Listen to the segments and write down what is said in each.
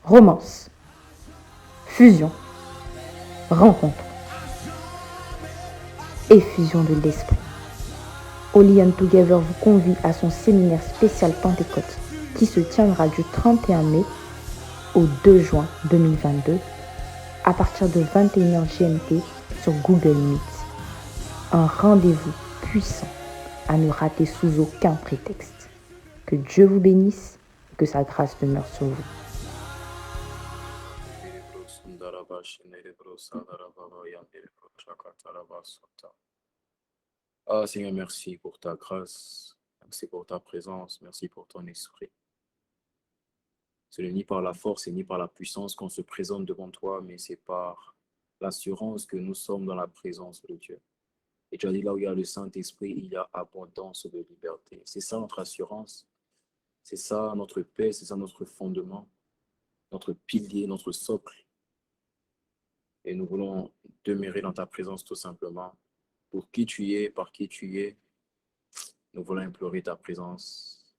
Romance, fusion, rencontre, effusion de l'esprit. Holy and Together vous convie à son séminaire spécial Pentecôte qui se tiendra du 31 mai au 2 juin 2022 à partir de 21h GMT sur Google Meet. Un rendez-vous puissant à ne rater sous aucun prétexte. Que Dieu vous bénisse et que sa grâce demeure sur vous. Ah Seigneur, merci pour ta grâce, merci pour ta présence, merci pour ton esprit. Ce n'est ni par la force et ni par la puissance qu'on se présente devant toi, mais c'est par l'assurance que nous sommes dans la présence de Dieu. Et tu as dit, là où il y a le Saint-Esprit, il y a abondance de liberté. C'est ça notre assurance, c'est ça notre paix, c'est ça notre fondement, notre pilier, notre socle. Et nous voulons demeurer dans ta présence tout simplement. Pour qui tu es, par qui tu es, nous voulons implorer ta présence.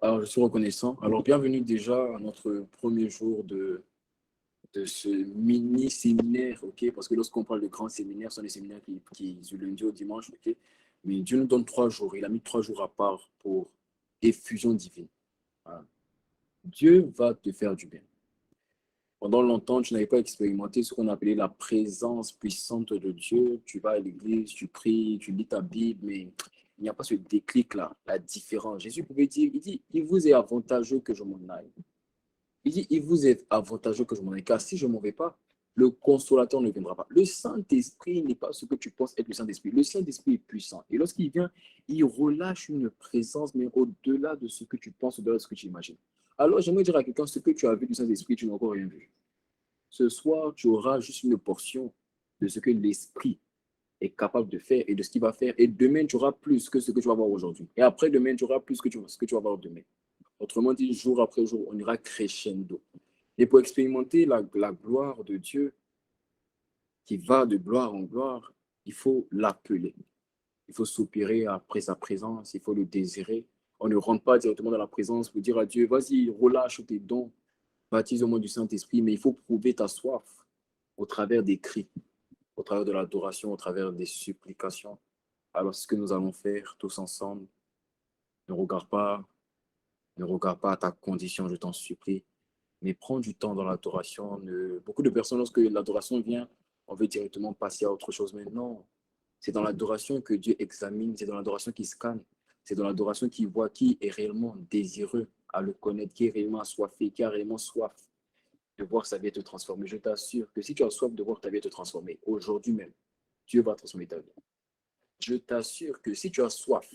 Alors, je suis reconnaissant. Alors, bienvenue déjà à notre premier jour de ce mini-séminaire, ok? Parce que lorsqu'on parle de grands séminaires, ce sont des séminaires qui du lundi au dimanche, ok? Mais Dieu nous donne 3 jours. Il a mis 3 jours à part pour effusion divine. Voilà. Dieu va te faire du bien. Pendant longtemps, tu n'avais pas expérimenté ce qu'on appelait la présence puissante de Dieu. Tu vas à l'église, tu pries, tu lis ta Bible, mais il n'y a pas ce déclic-là, la différence. Jésus pouvait dire, il dit, il vous est avantageux que je m'en aille. Il dit, il vous est avantageux que je m'en aille, car si je ne m'en vais pas, le consolateur ne viendra pas. Le Saint-Esprit n'est pas ce que tu penses être le Saint-Esprit. Le Saint-Esprit est puissant. Et lorsqu'il vient, il relâche une présence, mais au-delà de ce que tu penses, au-delà de ce que tu imagines. Alors, j'aimerais dire à quelqu'un, ce que tu as vu du Saint-Esprit, tu n'as encore rien vu. Ce soir, tu auras juste une portion de ce que l'Esprit est capable de faire et de ce qu'il va faire. Et demain, tu auras plus que ce que tu vas voir aujourd'hui. Et après demain, tu auras plus que ce que tu vas voir demain. Autrement dit, jour après jour, on ira crescendo. Et pour expérimenter la gloire de Dieu qui va de gloire en gloire, il faut l'appeler. Il faut soupirer après sa présence, il faut le désirer. On ne rentre pas directement dans la présence pour dire à Dieu, vas-y, relâche tes dons, baptise au nom du Saint-Esprit, mais il faut prouver ta soif au travers des cris, au travers de l'adoration, au travers des supplications. Alors, ce que nous allons faire tous ensemble, ne regarde pas, ne regarde pas à ta condition, je t'en supplie, mais prends du temps dans l'adoration. Beaucoup de personnes, lorsque l'adoration vient, on veut directement passer à autre chose. Mais non, c'est dans l'adoration que Dieu examine, c'est dans l'adoration qu'il scanne, c'est dans l'adoration qu'il voit qui est réellement désireux à le connaître, qui est réellement assoiffé, qui a réellement soif de voir sa vie être transformée. Je t'assure que si tu as soif de voir ta vie être transformée, aujourd'hui même, Dieu va transformer ta vie. Je t'assure que si tu as soif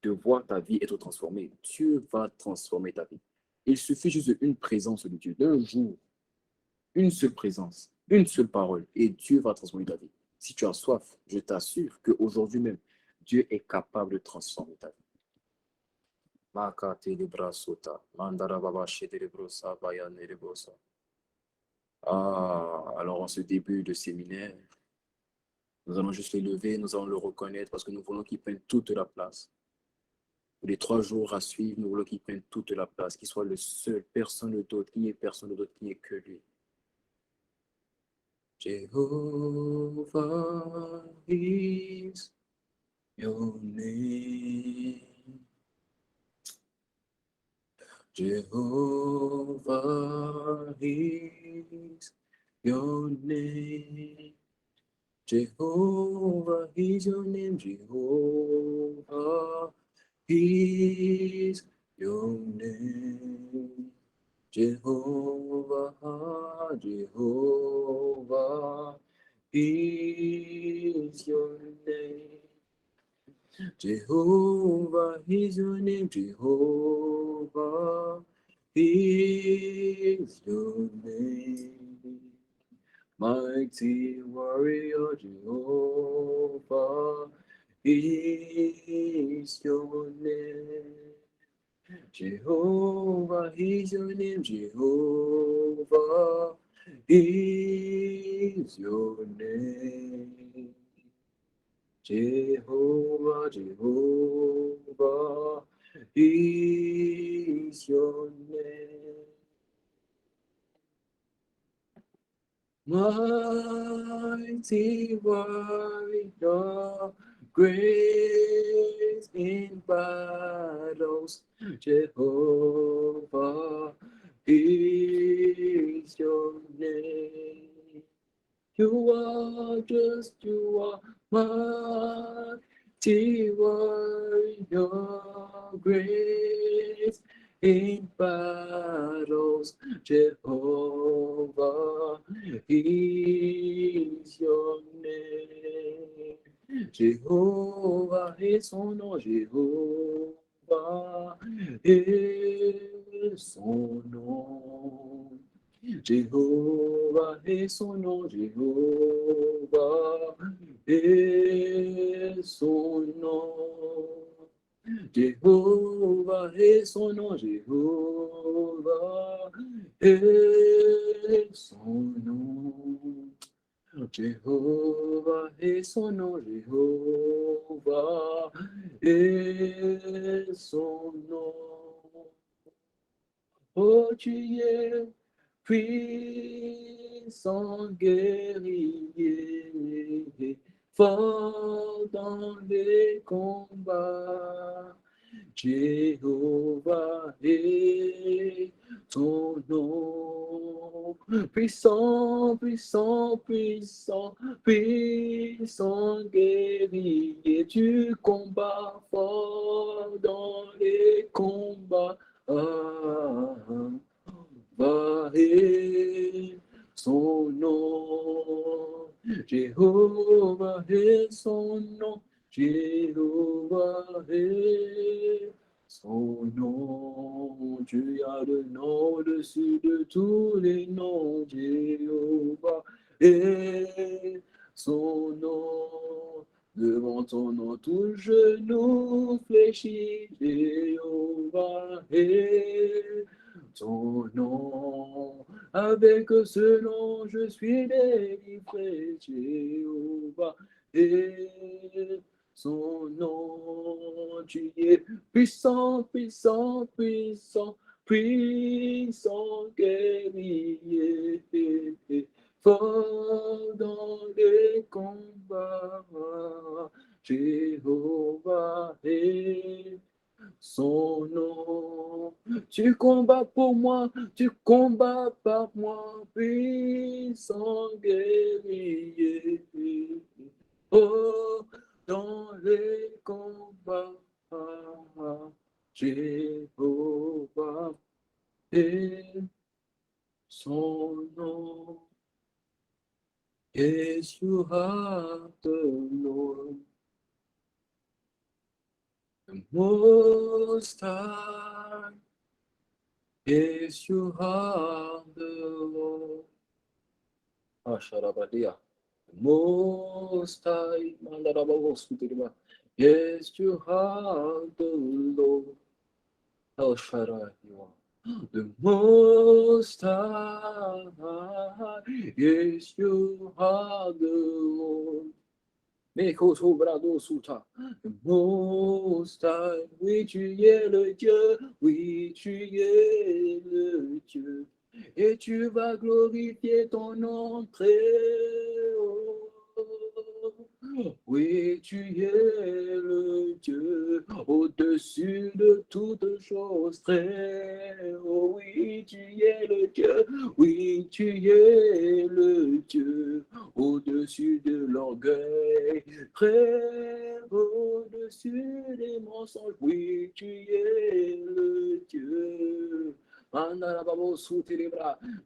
de voir ta vie être transformée, Dieu va transformer ta vie. Il suffit juste d'une présence de Dieu, d'un jour, une seule présence, une seule parole, et Dieu va transformer ta vie. Si tu as soif, je t'assure qu'aujourd'hui même, Dieu est capable de transformer ta vie. Ah, alors en ce début de séminaire, nous allons juste l'élever, nous allons le reconnaître parce que nous voulons qu'il prenne toute la place. Pour les 3 jours à suivre, nous voulons qu'il prenne toute la place, qu'il soit le seul, personne d'autre, qu'il n'y ait personne d'autre, qu'il n'y ait que lui. Jehovah is your name. Jehovah is your name. Jehovah is your name. Jehovah is your name. Jehovah, Jehovah is your name. Jehovah is your name. Jehovah is your name. Mighty warrior, Jehovah is your name. Jehovah is your name, Jehovah is your name. Jehovah, Jehovah Jehovah is your name. Mighty warrior, great in battles, Jehovah is your name. You are just, you are mighty warrior, great in battles, Jehovah is your name. Jehovah est son nom, Jehovah est son nom. Jehovah est son nom, Jehovah est son nom. Jehovah est son nom, Jehovah est son nom. Jehovah est son nom, Jehovah est son nom. Oh, tu es puissant guerrier, fort dans les combats. Jéhovah est ton nom. Puissant, puissant, puissant, puissant guerrier, tu combats fort dans les combats. Va est son nom, Jéhovah est son nom, Jéhovah est son nom. Tu as le nom au-dessus de tous les noms, Jéhovah est son nom. Devant ton nom, tout genou fléchit, Jéhovah est ton nom. Avec ce nom, je suis délivré, Jéhovah est son nom. Tu es puissant, puissant, puissant, puissant guerrier, fort dans les combats. Jéhovah est son nom. Tu combats pour moi, tu combats par moi, puissant guerrier. Oh, dans les combats, Jéhovah est son nom. Yes, you are the Lord, the Most High. Yes, you are the Lord. Asharabadia. The Most High. Yes, you are the Lord. El Shaddai, you are. The Most High, yes, you are the Lord. Meko sobrado suta. The Most High, oui, tu es le Dieu, oui, tu es le Dieu. Et tu vas glorifier ton nom très haut. Oui, tu es le Dieu au-dessus de toutes choses très haut. Oui, tu es le Dieu. Oui, tu es le Dieu au-dessus de l'orgueil, très au-dessus des mensonges. Oui, tu es le Dieu.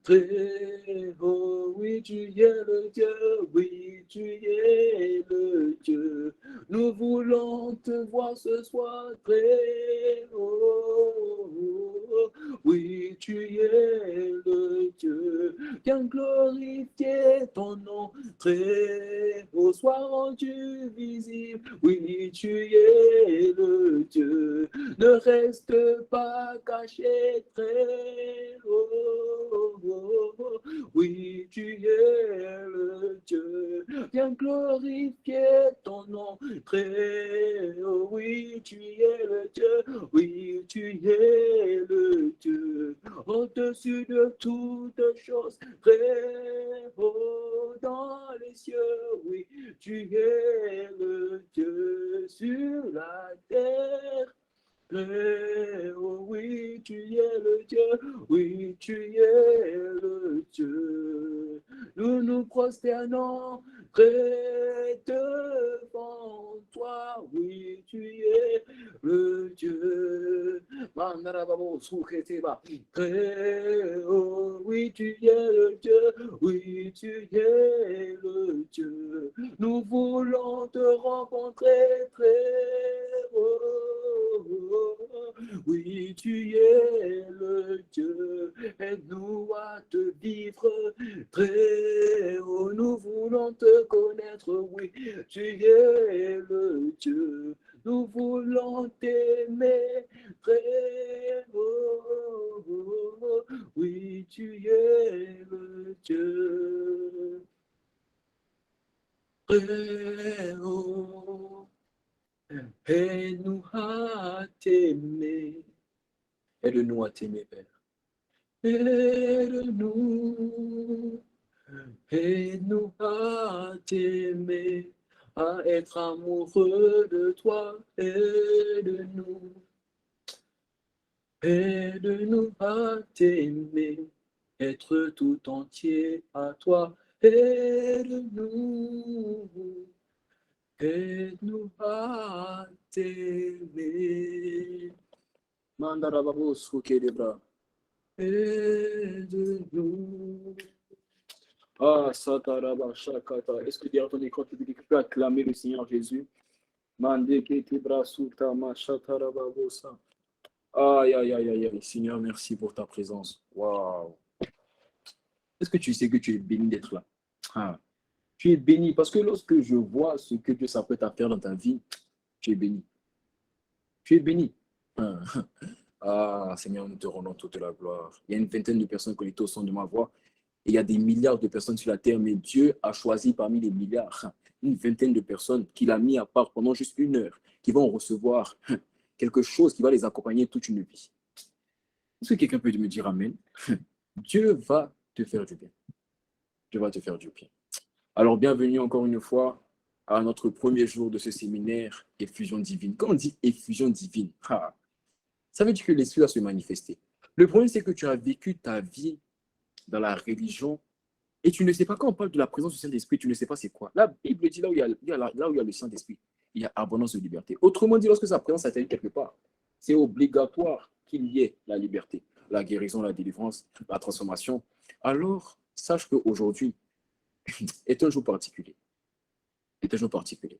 Très haut, oui, tu es le Dieu, oui, tu es le Dieu. Nous voulons te voir ce soir très haut. Oui, tu es le Dieu. Viens glorifier ton nom très haut. Sois rendu visible. Oui, tu es le Dieu. Ne reste pas caché très haut. Oui, tu es le Dieu. Viens glorifier ton nom très haut. Oui, tu es le Dieu. Oui, tu es le Dieu. Au-dessus de toutes choses, très haut dans les cieux. Oui, tu es le Dieu sur la terre. Oh oui, tu es le Dieu, oui, tu es le Dieu. Nous nous prosternons près devant toi, oui, tu es le Dieu. Oui, tu es le Dieu, oui, tu es le Dieu. Nous voulons te rencontrer très haut. Oui, tu es le Dieu, aide-nous à te vivre très haut. Nous voulons te connaître, oui, tu es le Dieu. Nous voulons t'aimer très haut. Oui, tu es le Dieu. Très haut. Aide-nous à t'aimer. Aide-nous à t'aimer, Père. Aide-nous. Aide-nous à t'aimer, à être amoureux de toi. Aide-nous. Aide-nous à t'aimer, être tout entier à toi. Aide-nous. Aide-nous à t'aimer. Mandarababo Sukedebra. Aide-nous. Ah, Sataraba Shakata. Est-ce que derrière ton écran, tu peux acclamer le Seigneur Jésus? Mande Ketebra Sutama Shatarababosa. Aïe, aïe, aïe, aïe, aïe. Seigneur, merci pour ta présence. Waouh. Est-ce que tu sais que tu es béni d'être là? Ah. Tu es béni parce que lorsque je vois ce que Dieu s'apprête à faire dans ta vie, tu es béni. Tu es béni. Ah. Ah, Seigneur, nous te rendons toute la gloire. Il y a une vingtaine de personnes connectées au son de ma voix. Et il y a des milliards de personnes sur la terre, mais Dieu a choisi parmi les milliards une vingtaine de personnes qu'il a mis à part pendant juste 1 heure, qui vont recevoir quelque chose qui va les accompagner toute une vie. Est-ce que quelqu'un peut me dire Amen? Dieu va te faire du bien. Dieu va te faire du bien. Alors, bienvenue encore une fois à notre premier jour de ce séminaire Effusion divine. Quand on dit effusion divine, ça veut dire que l'Esprit va se manifester. Le problème, c'est que tu as vécu ta vie dans la religion et tu ne sais pas, quand on parle de la présence du Saint-Esprit, tu ne sais pas c'est quoi. La Bible dit là où il y a le Saint-Esprit, il y a abondance de liberté. Autrement dit, lorsque sa présence s'atteint quelque part, c'est obligatoire qu'il y ait la liberté, la guérison, la délivrance, la transformation. Alors, sache qu'aujourd'hui est un jour particulier. Est un jour particulier.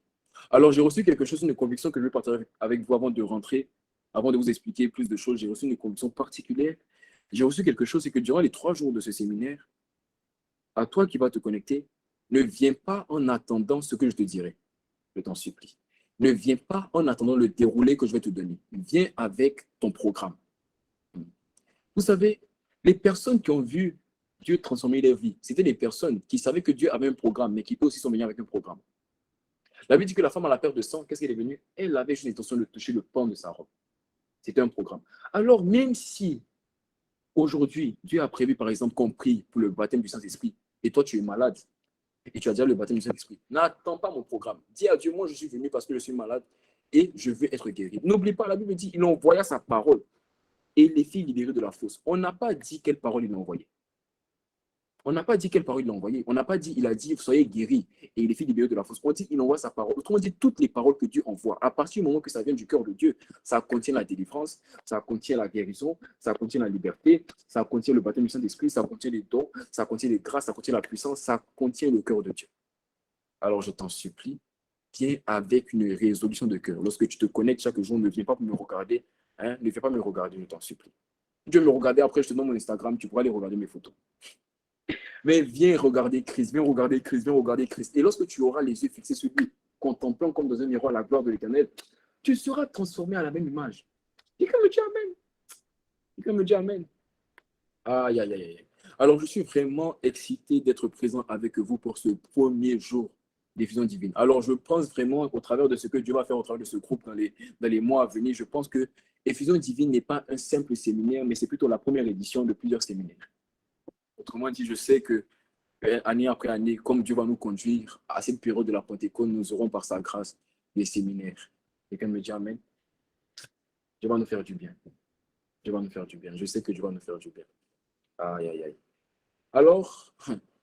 Alors, j'ai reçu quelque chose, une conviction que je vais partager avec vous avant de rentrer, avant de vous expliquer plus de choses. J'ai reçu une conviction particulière. J'ai reçu quelque chose, c'est que durant les 3 jours de ce séminaire, à toi qui vas te connecter, ne viens pas en attendant ce que je te dirai. Je t'en supplie. Ne viens pas en attendant le déroulé que je vais te donner. Viens avec ton programme. Vous savez, les personnes qui ont vu Dieu transformer leur vie, c'était des personnes qui savaient que Dieu avait un programme, mais qui eux aussi sont venus avec un programme. La Bible dit que la femme à la perte de sang, qu'est-ce qu'elle est venue? Elle avait juste l'intention de toucher le pan de sa robe. C'était un programme. Alors, même si aujourd'hui, Dieu a prévu, par exemple, qu'on prie pour le baptême du Saint-Esprit, et toi, tu es malade, et tu as déjà le baptême du Saint-Esprit, n'attends pas mon programme. Dis à Dieu, moi, je suis venu parce que je suis malade et je veux être guéri. N'oublie pas, la Bible dit, il envoya sa parole et les filles libérées de la fosse. On n'a pas dit quelle parole il a envoyée. On n'a pas dit quelle parole il a envoyée. On n'a pas dit, il a dit, soyez guéris et les filles libérées de la fosse. On dit, il envoie sa parole. Autrement dit, toutes les paroles que Dieu envoie, à partir du moment que ça vient du cœur de Dieu, ça contient la délivrance, ça contient la guérison, ça contient la liberté, ça contient le baptême du Saint-Esprit, ça contient les dons, ça contient les grâces, ça contient la puissance, ça contient le cœur de Dieu. Alors, je t'en supplie, viens avec une résolution de cœur. Lorsque tu te connectes chaque jour, ne viens pas me regarder. Ne viens pas me regarder, je t'en supplie. Tu veux me regarder, après, je te donne mon Instagram, tu pourras aller regarder mes photos. Mais viens regarder Christ, viens regarder Christ, viens regarder Christ. Et lorsque tu auras les yeux fixés sur lui, contemplant comme dans un miroir la gloire de l'Éternel, tu seras transformé à la même image. Quelqu'un me dit Amen. Quelqu'un me dit Amen. Aïe, aïe, aïe. Alors, je suis vraiment excité d'être présent avec vous pour ce premier jour d'Effusion divine. Alors, je pense vraiment au travers de ce que Dieu va faire au travers de ce groupe dans les mois à venir, je pense que Effusion divine n'est pas un simple séminaire, mais c'est plutôt la première édition de plusieurs séminaires. Autrement dit, je sais que année après année, comme Dieu va nous conduire à cette période de la Pentecôte, nous aurons par sa grâce des séminaires. Quelqu'un me dit Amen. Dieu va nous faire du bien. Dieu va nous faire du bien. Je sais que Dieu va nous faire du bien. Aïe, aïe, aïe. Alors,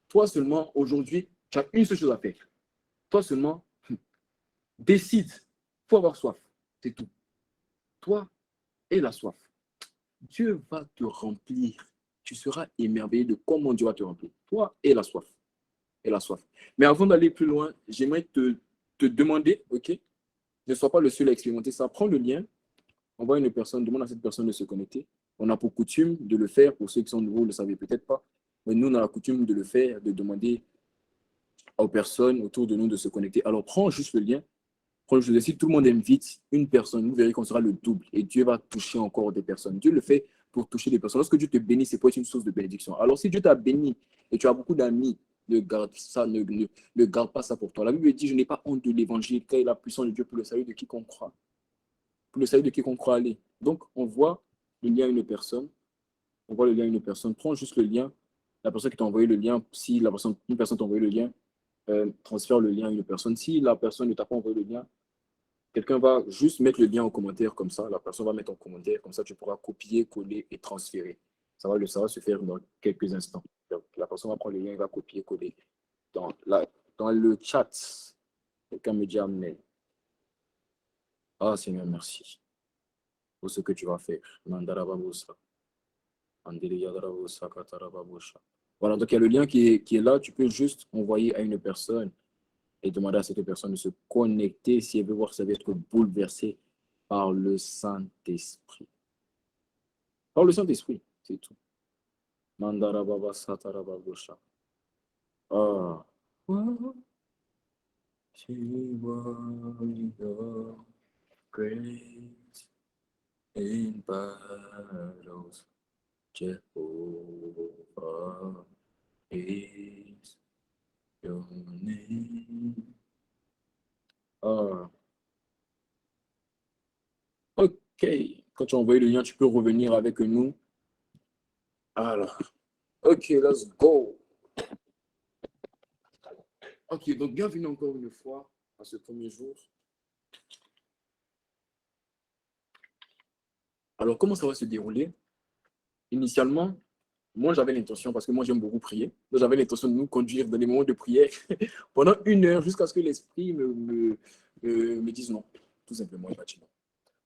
toi seulement, aujourd'hui, tu as une seule chose à faire. Toi seulement, décide. Il faut avoir soif. C'est tout. Toi et la soif. Dieu va te remplir. Tu seras émerveillé de comment Dieu va te remplir. Toi et la soif. Et la soif. Mais avant d'aller plus loin, j'aimerais te demander, ok, ne sois pas le seul à expérimenter ça. Prends le lien, envoie une personne, demande à cette personne de se connecter. On a pour coutume de le faire, pour ceux qui sont nouveaux, vous ne le savez peut-être pas, mais nous, on a la coutume de le faire, de demander aux personnes autour de nous de se connecter. Alors, prends juste le lien. Si tout le monde invite une personne, vous verrez qu'on sera le double et Dieu va toucher encore des personnes. Dieu le fait pour toucher des personnes. Lorsque Dieu te bénit, c'est pour être une source de bénédiction. Alors, si Dieu t'a béni et tu as beaucoup d'amis, ne garde pas ça pour toi. La Bible dit, je n'ai pas honte de l'évangile, car il est la puissance de Dieu pour le salut de quiconque croit. Pour le salut de quiconque croit aller. Donc, on voit le lien à une personne. On voit le lien à une personne. Prends juste le lien. La personne qui t'a envoyé le lien, si une personne t'a envoyé le lien, transfère le lien à une personne. Si la personne ne t'a pas envoyé le lien, quelqu'un va juste mettre le lien en commentaire comme ça. La personne va mettre en commentaire. Comme ça, tu pourras copier, coller et transférer. Ça va se faire dans quelques instants. Donc, la personne va prendre le lien et va copier, coller. Dans le chat, quelqu'un me dit Amen. Ah, Seigneur, merci pour ce que tu vas faire. Voilà, donc il y a le lien qui est là. Tu peux juste envoyer à une personne et demander à cette personne de se connecter si elle veut voir si elle va être bouleversée par le Saint-Esprit. Par le Saint-Esprit, c'est tout. Mandarababa Satarababosha. Ah. Great in battles, Jehovah is your name. Ah. Ok. Quand tu as envoyé le lien, tu peux revenir avec nous. Alors. Ok, let's go. Ok, donc bienvenue encore une fois à ce premier jour. Alors, comment ça va se dérouler? Initialement, moi, j'avais l'intention, parce que moi, j'aime beaucoup prier, donc j'avais l'intention de nous conduire dans des moments de prière pendant 1 heure jusqu'à ce que l'Esprit me dise non, tout simplement, il va dire non.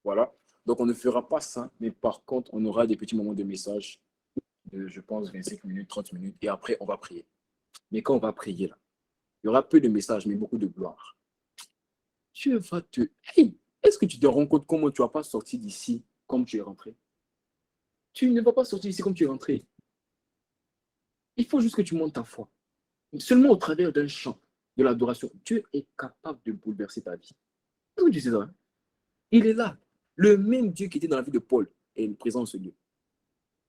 Voilà. Donc, on ne fera pas ça, mais par contre, on aura des petits moments de message de, je pense, 25 minutes, 30 minutes, et après, on va prier. Mais quand on va prier, là, il y aura peu de messages, mais beaucoup de gloire. Dieu va te... Hey, est-ce que tu te rends compte comment tu ne vas pas sortir d'ici comme tu es rentré? Tu ne vas pas sortir d'ici comme tu es rentré. Il faut juste que tu montes ta foi. Seulement au travers d'un chant, de l'adoration, Dieu est capable de bouleverser ta vie. Est-ce que tu sais ça? Hein? Il est là. Le même Dieu qui était dans la vie de Paul est présent en ce lieu.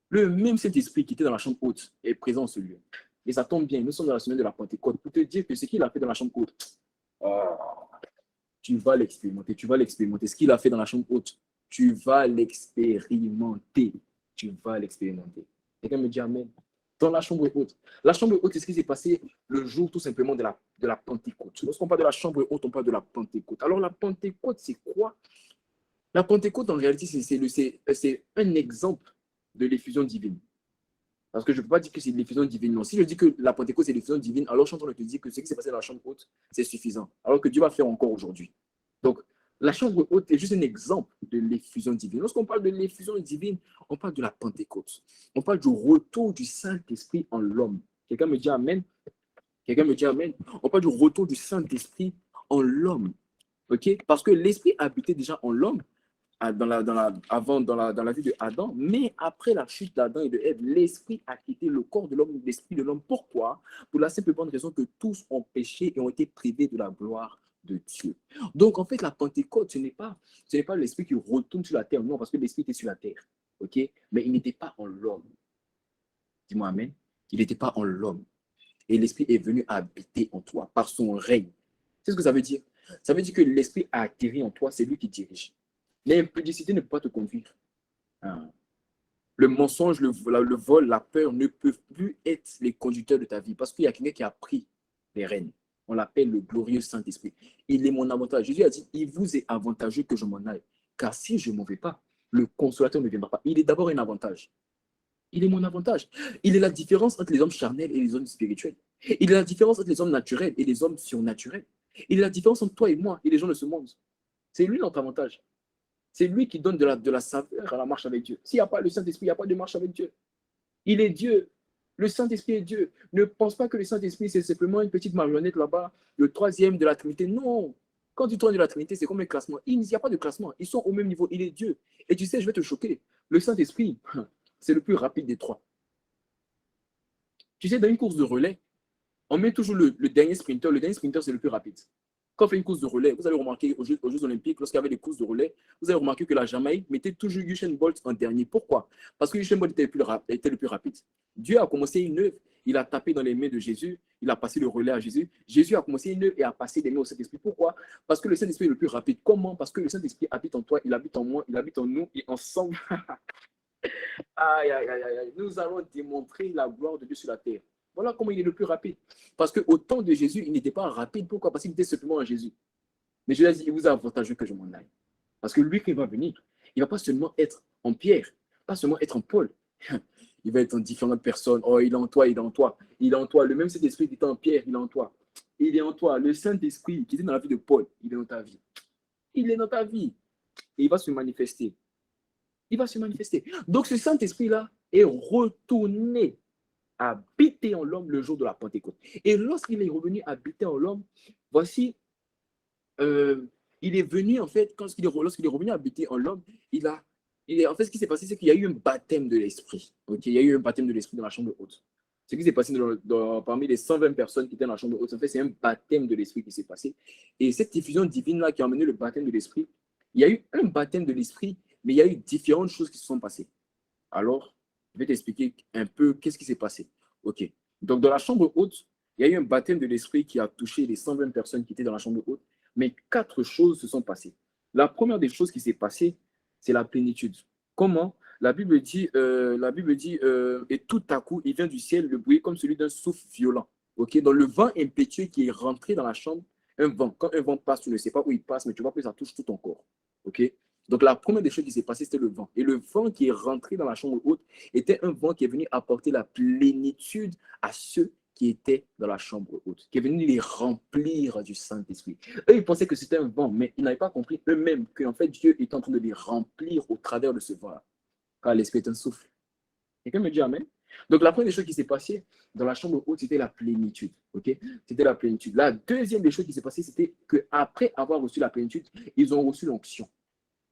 Le même Saint-Esprit qui était dans la chambre haute est présent en ce lieu. Et ça tombe bien, nous sommes dans la semaine de la Pentecôte pour te dire que ce qu'il a fait dans la chambre haute, tu vas l'expérimenter, tu vas l'expérimenter. Ce qu'il a fait dans la chambre haute, tu vas l'expérimenter. Tu vas l'expérimenter. Quelqu'un me dit Amen. Dans la chambre haute. La chambre haute, c'est ce qui s'est passé le jour tout simplement de la Pentecôte. Lorsqu'on parle de la chambre haute, on parle de la Pentecôte. Alors la Pentecôte, c'est quoi? La Pentecôte, en réalité, c'est un exemple de l'effusion divine. Parce que je ne peux pas dire que c'est l'effusion divine. Non, si je dis que la Pentecôte, c'est l'effusion divine, alors je suis en train de te dire que ce qui s'est passé dans la chambre haute, c'est suffisant. Alors que Dieu va faire encore aujourd'hui. Donc, la chambre haute est juste un exemple de l'effusion divine. Lorsqu'on parle de l'effusion divine, on parle de la Pentecôte. On parle du retour du Saint-Esprit en l'homme. Quelqu'un me dit Amen? Quelqu'un me dit Amen? On parle du retour du Saint-Esprit en l'homme. Okay? Parce que l'Esprit habitait déjà en l'homme dans la vie de Adam, mais après la chute d'Adam et de Ève, l'Esprit a quitté le corps de l'homme, l'Esprit de l'homme. Pourquoi? Pour la simple bonne raison que tous ont péché et ont été privés de la gloire de Dieu. Donc, en fait, la Pentecôte, ce n'est pas l'Esprit qui retourne sur la terre, non, parce que l'Esprit était sur la terre, ok? Mais il n'était pas en l'homme. Dis-moi Amen. Il n'était pas en l'homme. Et l'Esprit est venu habiter en toi par son règne. C'est ce que ça veut dire. Ça veut dire que l'Esprit a atterri en toi, c'est lui qui dirige. L'impudicité ne peut pas te conduire. Hein. Le mensonge, le vol, la peur ne peuvent plus être les conducteurs de ta vie parce qu'il y a quelqu'un qui a pris les rênes. On l'appelle le glorieux Saint-Esprit. Il est mon avantage. Jésus a dit, il vous est avantageux que je m'en aille. Car si je ne m'en vais pas, le consolateur ne viendra pas. Il est d'abord un avantage. Il est mon avantage. Il est la différence entre les hommes charnels et les hommes spirituels. Il est la différence entre les hommes naturels et les hommes surnaturels. Il est la différence entre toi et moi et les gens de ce monde. C'est lui notre avantage. C'est lui qui donne de la saveur à la marche avec Dieu. S'il n'y a pas le Saint-Esprit, il n'y a pas de marche avec Dieu. Il est Dieu. Le Saint-Esprit est Dieu. Ne pense pas que le Saint-Esprit, c'est simplement une petite marionnette là-bas, le troisième de la Trinité. Non. Quand tu tournes de la Trinité, c'est comme un classement. Il n'y a pas de classement. Ils sont au même niveau. Il est Dieu. Et tu sais, je vais te choquer. Le Saint-Esprit, c'est le plus rapide des trois. Tu sais, dans une course de relais, on met toujours le dernier sprinter. Le dernier sprinter, c'est le plus rapide. Quand on fait une course de relais, vous avez remarqué aux Jeux Olympiques, lorsqu'il y avait des courses de relais, vous avez remarqué que la Jamaïque mettait toujours Usain Bolt en dernier. Pourquoi? Parce que Usain Bolt était le plus rapide. Dieu a commencé une œuvre, il a tapé dans les mains de Jésus, il a passé le relais à Jésus. Jésus a commencé une œuvre et a passé les mains au Saint-Esprit. Pourquoi? Parce que le Saint-Esprit est le plus rapide. Comment? Parce que le Saint-Esprit habite en toi, il habite en moi, il habite en nous et ensemble. Aïe, aïe, aïe, aïe. Nous allons démontrer la gloire de Dieu sur la terre. Voilà comment il est le plus rapide. Parce qu'au temps de Jésus, il n'était pas rapide. Pourquoi? Parce qu'il était simplement un Jésus. Mais Jésus a dit, il vous a avantageux que je m'en aille. Parce que lui qui va venir, il ne va pas seulement être en Pierre, pas seulement être en Paul. Il va être en différentes personnes. Oh, il est en toi, il est en toi. Il est en toi. Le même Saint-Esprit qui était en Pierre, il est en toi. Il est en toi. Le Saint-Esprit qui était dans la vie de Paul, il est dans ta vie. Il est dans ta vie. Et il va se manifester. Il va se manifester. Donc ce Saint-Esprit-là est retourné habiter en l'homme le jour de la Pentecôte. Et lorsqu'il est revenu habiter en l'homme, voici, il est venu, en fait, lorsqu'il est revenu habiter en l'homme, en fait, ce qui s'est passé, c'est qu'il y a eu un baptême de l'Esprit. Okay? Il y a eu un baptême de l'Esprit dans la chambre haute. Ce qui s'est passé parmi les 120 personnes qui étaient dans la chambre haute, en fait, c'est un baptême de l'Esprit qui s'est passé. Et cette diffusion divine-là qui a amené le baptême de l'Esprit, il y a eu un baptême de l'Esprit, mais il y a eu différentes choses qui se sont passées. Alors, je vais t'expliquer un peu qu'est-ce qui s'est passé. OK. Donc, dans la chambre haute, il y a eu un baptême de l'Esprit qui a touché les 120 personnes qui étaient dans la chambre haute, mais 4 choses se sont passées. La première des choses qui s'est passée, c'est la plénitude. Comment? La Bible dit, et tout à coup, il vient du ciel le bruit comme celui d'un souffle violent. OK? Donc, le vent impétueux qui est rentré dans la chambre, un vent. Quand un vent passe, tu ne sais pas où il passe, mais tu vois que ça touche tout ton corps. OK? Donc, la première des choses qui s'est passée, c'était le vent. Et le vent qui est rentré dans la chambre haute était un vent qui est venu apporter la plénitude à ceux qui étaient dans la chambre haute, qui est venu les remplir du Saint-Esprit. Eux, ils pensaient que c'était un vent, mais ils n'avaient pas compris eux-mêmes qu'en fait, Dieu est en train de les remplir au travers de ce vent-là, car l'Esprit est un souffle. Quelqu'un me dit Amen? Donc, la première des choses qui s'est passée dans la chambre haute, c'était la plénitude. Okay? C'était la plénitude. La deuxième des choses qui s'est passée, c'était qu'après avoir reçu la plénitude, ils ont reçu l'onction.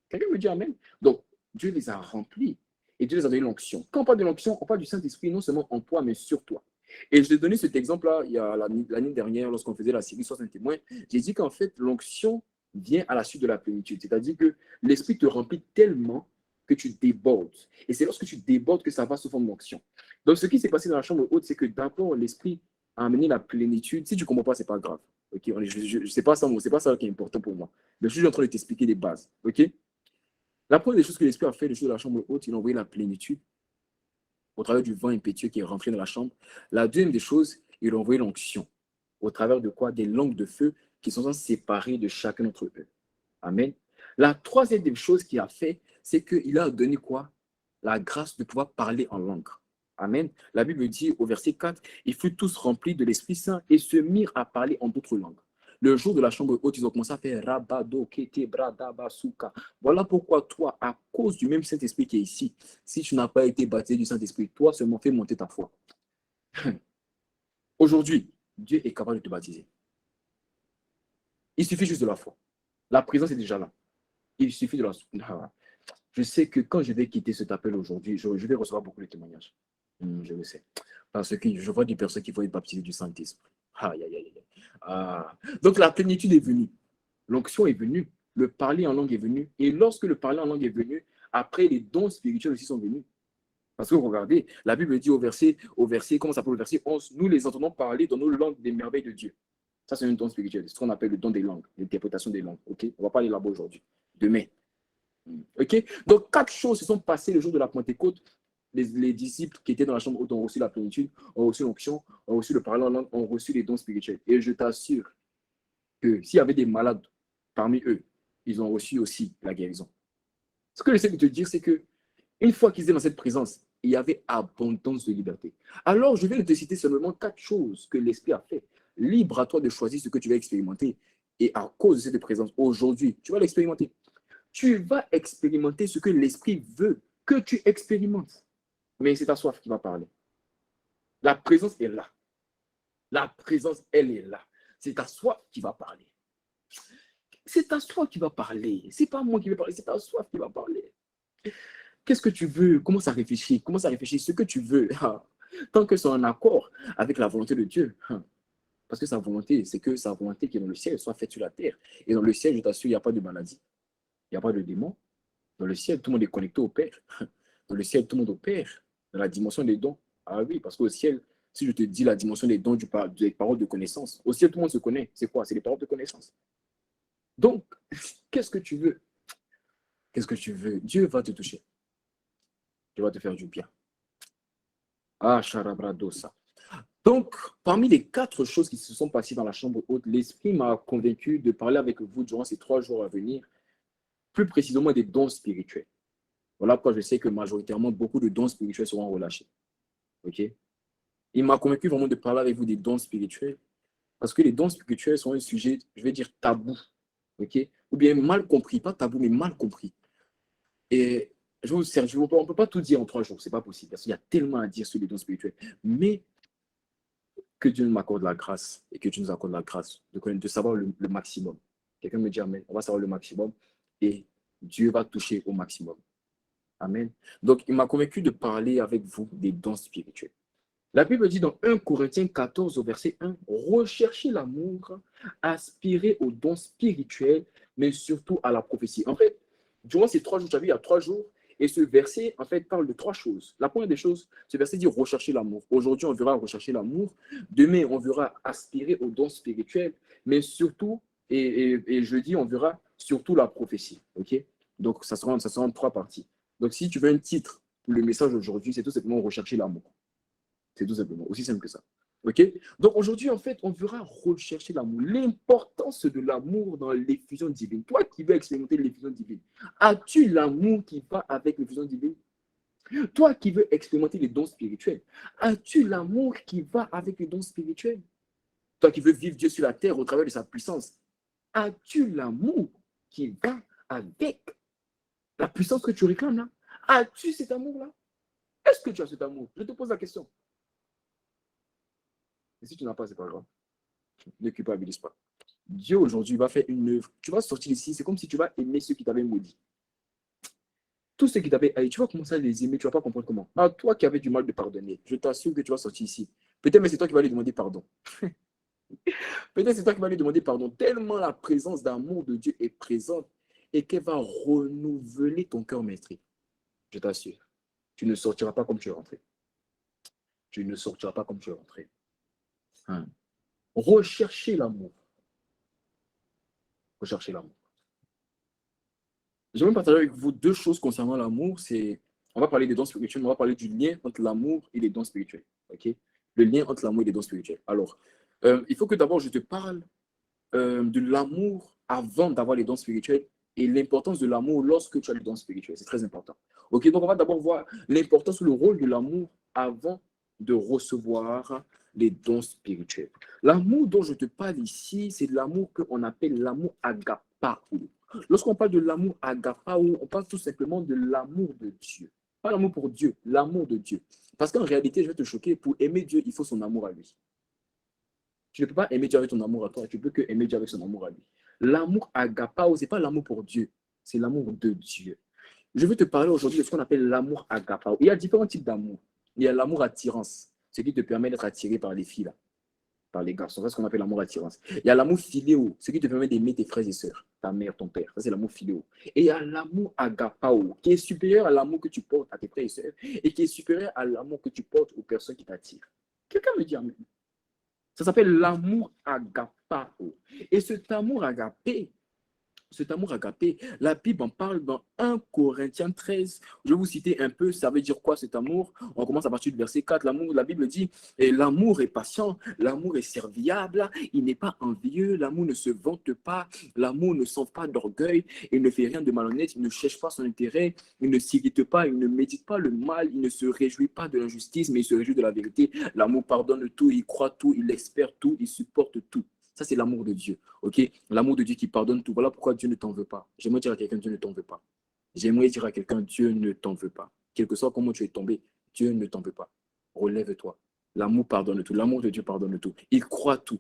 Quelqu'un me dit Amen? Donc, Dieu les a remplis et Dieu les a donné l'onction. Quand on parle de l'onction, on parle du Saint-Esprit non seulement en toi, mais sur toi. Et je t'ai donné cet exemple-là il y a l'année dernière, lorsqu'on faisait la série 60 témoins. J'ai dit qu'en fait, l'onction vient à la suite de la plénitude. C'est-à-dire que l'Esprit te remplit tellement que tu débordes. Et c'est lorsque tu débordes que ça va sous forme d'onction. Donc, ce qui s'est passé dans la chambre haute, c'est que d'abord, l'Esprit a amené la plénitude. Si tu ne comprends pas, ce n'est pas grave. Okay? C'est pas ça qui est important pour moi. Mais je suis en train de t'expliquer les bases. OK? La première des choses que l'Esprit a fait, le jour de la chambre haute, il a envoyé la plénitude au travers du vent impétueux qui est rentré dans la chambre. La deuxième des choses, il a envoyé l'onction. Au travers de quoi? Des langues de feu qui sont séparées de chacun d'entre eux. Amen. La troisième des choses qu'il a fait, c'est qu'il a donné quoi? La grâce de pouvoir parler en langue. Amen. La Bible dit au verset 4, ils furent tous remplis de l'Esprit Saint et se mirent à parler en d'autres langues. Le jour de la chambre haute, ils ont commencé à faire Rabado, Kete, Brada, Basuka. Voilà pourquoi toi, à cause du même Saint-Esprit qui est ici, si tu n'as pas été baptisé du Saint-Esprit, toi seulement fais monter ta foi. Aujourd'hui, Dieu est capable de te baptiser. Il suffit juste de la foi. La présence est déjà là. Il suffit de la foi. Je sais que quand je vais quitter cet appel aujourd'hui, je vais recevoir beaucoup de témoignages. Je le sais. Parce que je vois des personnes qui vont être baptisées du Saint-Esprit. Aïe, aïe, aïe. Ah. Donc la plénitude est venue. L'onction est venue. Le parler en langue est venu. Et lorsque le parler en langue est venu, après les dons spirituels aussi sont venus. Parce que regardez, la Bible dit au verset, comment ça s'appelle le verset 11, nous les entendons parler dans nos langues des merveilles de Dieu. Ça, c'est un don spirituel. C'est ce qu'on appelle le don des langues, l'interprétation des langues. OK? On ne va pas aller là-bas aujourd'hui. Demain. OK? Donc, 4 choses se sont passées le jour de la Pentecôte. Les disciples qui étaient dans la chambre haute ont reçu la plénitude, ont reçu l'onction, ont reçu le parler en langue, ont reçu les dons spirituels. Et je t'assure que s'il y avait des malades parmi eux, ils ont reçu aussi la guérison. Ce que j'essaie de te dire, c'est que une fois qu'ils étaient dans cette présence, il y avait abondance de liberté. Alors, je viens de te citer seulement 4 choses que l'Esprit a fait. Libre à toi de choisir ce que tu vas expérimenter. Et à cause de cette présence, aujourd'hui, tu vas l'expérimenter. Tu vas expérimenter ce que l'Esprit veut que tu expérimentes. Mais c'est ta soif qui va parler. La présence est là. La présence, elle est là. C'est ta soif qui va parler. C'est ta soif qui va parler. C'est pas moi qui vais parler, c'est ta soif qui va parler. Qu'est-ce que tu veux? Commence à réfléchir. Commence à réfléchir ce que tu veux. Tant que c'est en accord avec la volonté de Dieu. Parce que sa volonté, c'est que sa volonté qui est dans le ciel soit faite sur la terre. Et dans le ciel, je t'assure, il n'y a pas de maladie. Il n'y a pas de démon. Dans le ciel, tout le monde est connecté au Père. Dans le ciel, tout le monde opère. Dans la dimension des dons. Ah oui, parce qu'au ciel, si je te dis la dimension des dons des paroles de connaissance, au ciel, tout le monde se connaît. C'est quoi? C'est les paroles de connaissance. Donc, qu'est-ce que tu veux? Qu'est-ce que tu veux? Dieu va te toucher. Dieu va te faire du bien. Ah, charabradosa. Donc, parmi les 4 choses qui se sont passées dans la chambre haute, l'Esprit m'a convaincu de parler avec vous durant ces 3 jours à venir, plus précisément des dons spirituels. Voilà pourquoi je sais que majoritairement, beaucoup de dons spirituels seront relâchés. OK? Il m'a convaincu vraiment de parler avec vous des dons spirituels, parce que les dons spirituels sont un sujet, je vais dire, tabou. OK? Ou bien mal compris, pas tabou, mais mal compris. Et on ne peut pas tout dire en 3 jours, ce n'est pas possible, parce qu'il y a tellement à dire sur les dons spirituels. Mais que Dieu m'accorde la grâce et que Dieu nous accorde la grâce de savoir le maximum. Quelqu'un me dit Amen, on va savoir le maximum et Dieu va toucher au maximum. Amen. Donc, il m'a convaincu de parler avec vous des dons spirituels. La Bible dit dans 1 Corinthiens 14 au verset 1, recherchez l'amour, aspirez aux dons spirituels, mais surtout à la prophétie. En fait, durant ces 3 jours, tu as vu, il y a 3 jours, et ce verset, en fait, parle de 3 choses. La première des choses, ce verset dit rechercher l'amour. Aujourd'hui, on verra rechercher l'amour. Demain, on verra aspirer aux dons spirituels, mais surtout, et jeudi, on verra surtout la prophétie. OK? Donc, ça sera en 3 parties. Donc, si tu veux un titre pour le message aujourd'hui, c'est tout simplement rechercher l'amour. C'est tout simplement aussi simple que ça. OK? Donc aujourd'hui, en fait, on verra rechercher l'amour, l'importance de l'amour dans l'effusion divine. Toi qui veux expérimenter l'effusion divine, as-tu l'amour qui va avec l'effusion divine? Toi qui veux expérimenter les dons spirituels, as-tu l'amour qui va avec les dons spirituels? Toi qui veux vivre Dieu sur la terre au travers de sa puissance, as-tu l'amour qui va avec la puissance que tu réclames là? As-tu cet amour-là? Est-ce que tu as cet amour? Je te pose la question. Et si tu n'as pas, c'est pas grave. Ne culpabilise pas. Dieu aujourd'hui va faire une œuvre. Tu vas sortir ici, c'est comme si tu vas aimer ceux qui t'avaient maudit. Tous ceux qui t'avaient haï, tu vas commencer à les aimer, tu ne vas pas comprendre comment. Ah, toi qui avais du mal de pardonner, je t'assure que tu vas sortir ici. Peut-être mais c'est toi qui vas lui demander pardon. Peut-être c'est toi qui vas lui demander pardon. Tellement la présence d'amour de Dieu est présente et qu'elle va renouveler ton cœur meurtri. Je t'assure. Tu ne sortiras pas comme tu es rentré. Tu ne sortiras pas comme tu es rentré. Recherchez l'amour. Recherchez l'amour. Je vais partager avec vous 2 choses concernant l'amour. On va parler des dons spirituels, mais on va parler du lien entre l'amour et les dons spirituels. Okay? Le lien entre l'amour et les dons spirituels. Alors, il faut que d'abord je te parle de l'amour avant d'avoir les dons spirituels et l'importance de l'amour lorsque tu as les dons spirituels. C'est très important. Ok, donc on va d'abord voir l'importance ou le rôle de l'amour avant de recevoir les dons spirituels. L'amour dont je te parle ici, c'est l'amour qu'on appelle l'amour agapao. Lorsqu'on parle de l'amour agapao, on parle tout simplement de l'amour de Dieu. Pas l'amour pour Dieu, l'amour de Dieu. Parce qu'en réalité, je vais te choquer, pour aimer Dieu, il faut son amour à lui. Tu ne peux pas aimer Dieu avec ton amour à toi, tu ne peux que aimer Dieu avec son amour à lui. L'amour agapao, ce n'est pas l'amour pour Dieu, c'est l'amour de Dieu. Je veux te parler aujourd'hui de ce qu'on appelle l'amour agapao. Il y a différents types d'amour. Il y a l'amour attirance, ce qui te permet d'être attiré par les filles là. par les garçons. C'est ce qu'on appelle l'amour attirance. Il y a l'amour philéo, ce qui te permet d'aimer tes frères et sœurs, ta mère, ton père. Ça, c'est l'amour philéo. Et il y a l'amour agapao, qui est supérieur à l'amour que tu portes à tes frères et sœurs et qui est supérieur à l'amour que tu portes aux personnes qui t'attirent. Quelqu'un me dit amen. Ça s'appelle l'amour agapao. Et cet amour agapé, la Bible en parle dans 1 Corinthiens 13. Je vais vous citer un peu, ça veut dire quoi cet amour? On commence à partir du verset 4. L'amour, la Bible dit, l'amour est patient, l'amour est serviable, il n'est pas envieux, l'amour ne se vante pas, l'amour ne sent pas d'orgueil, il ne fait rien de malhonnête, il ne cherche pas son intérêt, il ne s'irrite pas, il ne médite pas le mal, il ne se réjouit pas de l'injustice, mais il se réjouit de la vérité. L'amour pardonne tout, il croit tout, il espère tout, il supporte tout. Ça, c'est l'amour de Dieu. Ok? L'amour de Dieu qui pardonne tout. Voilà pourquoi Dieu ne t'en veut pas. J'aimerais dire à quelqu'un, Dieu ne t'en veut pas. J'aimerais dire à quelqu'un, Dieu ne t'en veut pas. Quel que soit comment tu es tombé, Dieu ne t'en veut pas. Relève-toi. L'amour pardonne tout. L'amour de Dieu pardonne tout. Il croit tout.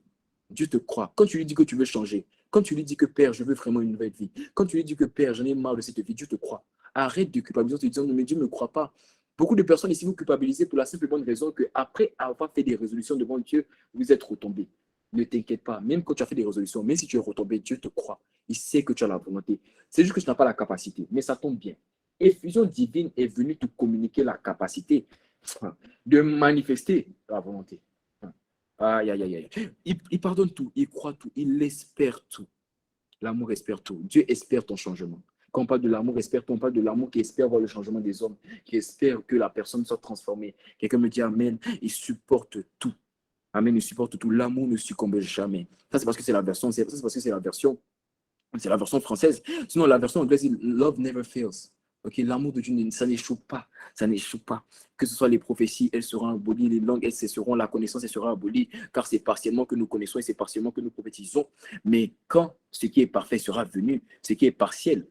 Dieu te croit. Quand tu lui dis que tu veux changer, quand tu lui dis que Père, je veux vraiment une nouvelle vie, quand tu lui dis que Père, j'en ai marre de cette vie, Dieu te croit. Arrête de culpabiliser en te disant, mais Dieu ne me croit pas. Beaucoup de personnes ici vous culpabilisez pour la simple bonne raison qu'après avoir fait des résolutions devant Dieu, vous êtes retombés. Ne t'inquiète pas, même quand tu as fait des résolutions, même si tu es retombé, Dieu te croit. Il sait que tu as la volonté. C'est juste que tu n'as pas la capacité, mais ça tombe bien. Effusion divine est venue te communiquer la capacité de manifester la volonté. Aïe, aïe, aïe, aïe. Il pardonne tout, il croit tout, il espère tout. L'amour espère tout. Dieu espère ton changement. Quand on parle de l'amour, on parle de l'amour qui espère voir le changement des hommes, qui espère que la personne soit transformée. Quelqu'un me dit Amen, il supporte tout. Amen, il supporte tout. L'amour ne succombe jamais. Ça, c'est parce que c'est la version, c'est la version française. Sinon, la version anglaise, c'est Love never fails. Ok, l'amour de Dieu, ça n'échoue pas. Ça n'échoue pas. Que ce soit les prophéties, elles seront abolies. Les langues, elles seront, la connaissance, elle sera abolie. Car c'est partiellement que nous connaissons et c'est partiellement que nous prophétisons. Mais quand ce qui est parfait sera venu, ce qui est partiel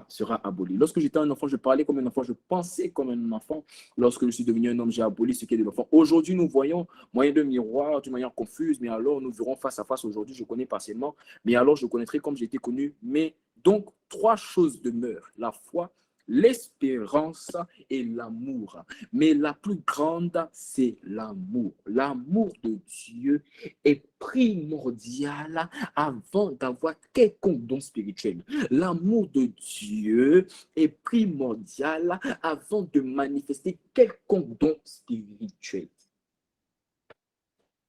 sera aboli. Lorsque j'étais un enfant, je parlais comme un enfant, je pensais comme un enfant. Lorsque je suis devenu un homme, j'ai aboli ce qui est de l'enfant. Aujourd'hui, nous voyons moyen de miroir, d'une manière confuse, mais alors nous verrons face à face. Aujourd'hui, je connais partiellement, mais alors je connaîtrai comme j'ai été connu. Mais donc, 3 choses demeurent: la foi, l'espérance et l'amour. Mais la plus grande, c'est l'amour. L'amour de Dieu est primordial avant d'avoir quelconque don spirituel. L'amour de Dieu est primordial avant de manifester quelconque don spirituel.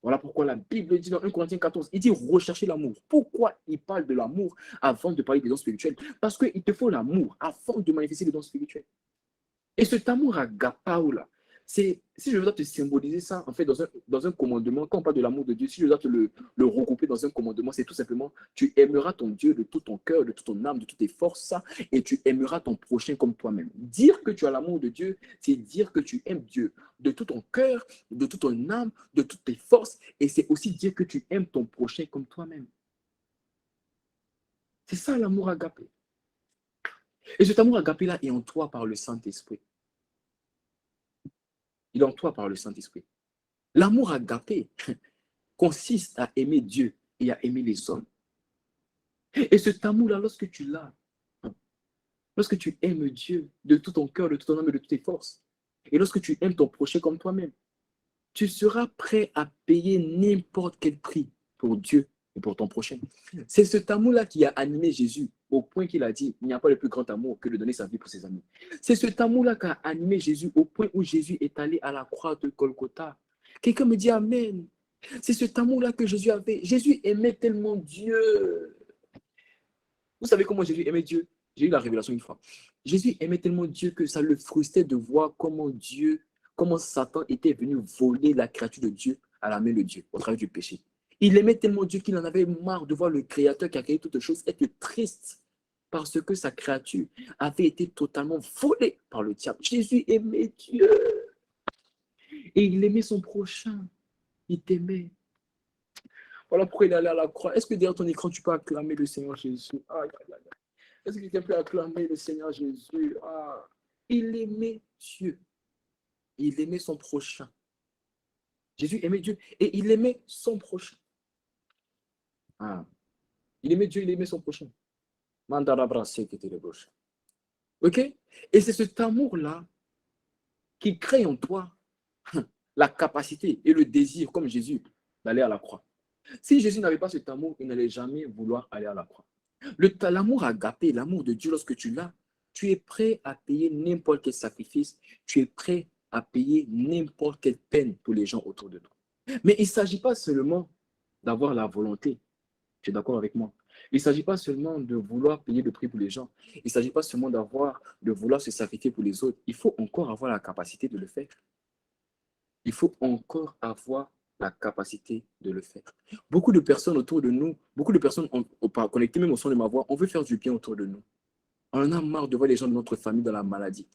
Voilà pourquoi la Bible dit dans 1 Corinthiens 14, il dit rechercher l'amour. Pourquoi il parle de l'amour avant de parler des dons spirituels? Parce qu'il te faut l'amour avant de manifester les dons spirituels. Et cet amour agapao là, si je dois te symboliser ça, en fait, dans un commandement, quand on parle de l'amour de Dieu, si je dois te le regrouper dans un commandement, c'est tout simplement, tu aimeras ton Dieu de tout ton cœur, de toute ton âme, de toutes tes forces, et tu aimeras ton prochain comme toi-même. Dire que tu as l'amour de Dieu, c'est dire que tu aimes Dieu de tout ton cœur, de toute ton âme, de toutes tes forces, et c'est aussi dire que tu aimes ton prochain comme toi-même. C'est ça l'amour agapé. Et cet amour agapé-là est en toi par le Saint-Esprit. Il est en toi par le Saint-Esprit. L'amour agapé consiste à aimer Dieu et à aimer les hommes. Et cet amour-là, lorsque tu l'as, lorsque tu aimes Dieu de tout ton cœur, de tout ton âme et de toutes tes forces, et lorsque tu aimes ton prochain comme toi-même, tu seras prêt à payer n'importe quel prix pour Dieu et pour ton prochain. C'est cet amour-là qui a animé Jésus au point qu'il a dit, il n'y a pas le plus grand amour que de donner sa vie pour ses amis. C'est cet amour-là qui a animé Jésus au point où Jésus est allé à la croix de Golgotha. Quelqu'un me dit Amen. C'est cet amour-là que Jésus avait. Jésus aimait tellement Dieu. Vous savez comment Jésus aimait Dieu? J'ai eu la révélation une fois. Jésus aimait tellement Dieu que ça le frustrait de voir comment Satan était venu voler la créature de Dieu à la main de Dieu, au travers du péché. Il aimait tellement Dieu qu'il en avait marre de voir le Créateur qui a créé toutes choses être triste parce que sa créature avait été totalement volée par le diable. Jésus aimait Dieu et il aimait son prochain. Il t'aimait. Voilà pourquoi il est allé à la croix. Est-ce que derrière ton écran, tu peux acclamer le Seigneur Jésus? Aïe, aïe, aïe. Est-ce que quelqu'un peut acclamer le Seigneur Jésus? Il aimait Dieu. Il aimait son prochain. Jésus aimait Dieu et il aimait son prochain. Il aimait Dieu, il aimait son prochain. Ok? Et c'est cet amour-là qui crée en toi la capacité et le désir, comme Jésus, d'aller à la croix. Si Jésus n'avait pas cet amour, il n'allait jamais vouloir aller à la croix. L'amour agapé, l'amour de Dieu, lorsque tu l'as, tu es prêt à payer n'importe quel sacrifice, tu es prêt à payer n'importe quelle peine pour les gens autour de toi. Mais il ne s'agit pas seulement d'avoir la volonté, tu es d'accord avec moi? Il ne s'agit pas seulement de vouloir payer le prix pour les gens, il ne s'agit pas seulement de vouloir se sacrifier pour les autres, il faut encore avoir la capacité de le faire. Il faut encore avoir la capacité de le faire. Beaucoup de personnes autour de nous, beaucoup de personnes connectées même au son de ma voix, on veut faire du bien autour de nous. On en a marre de voir les gens de notre famille dans la maladie.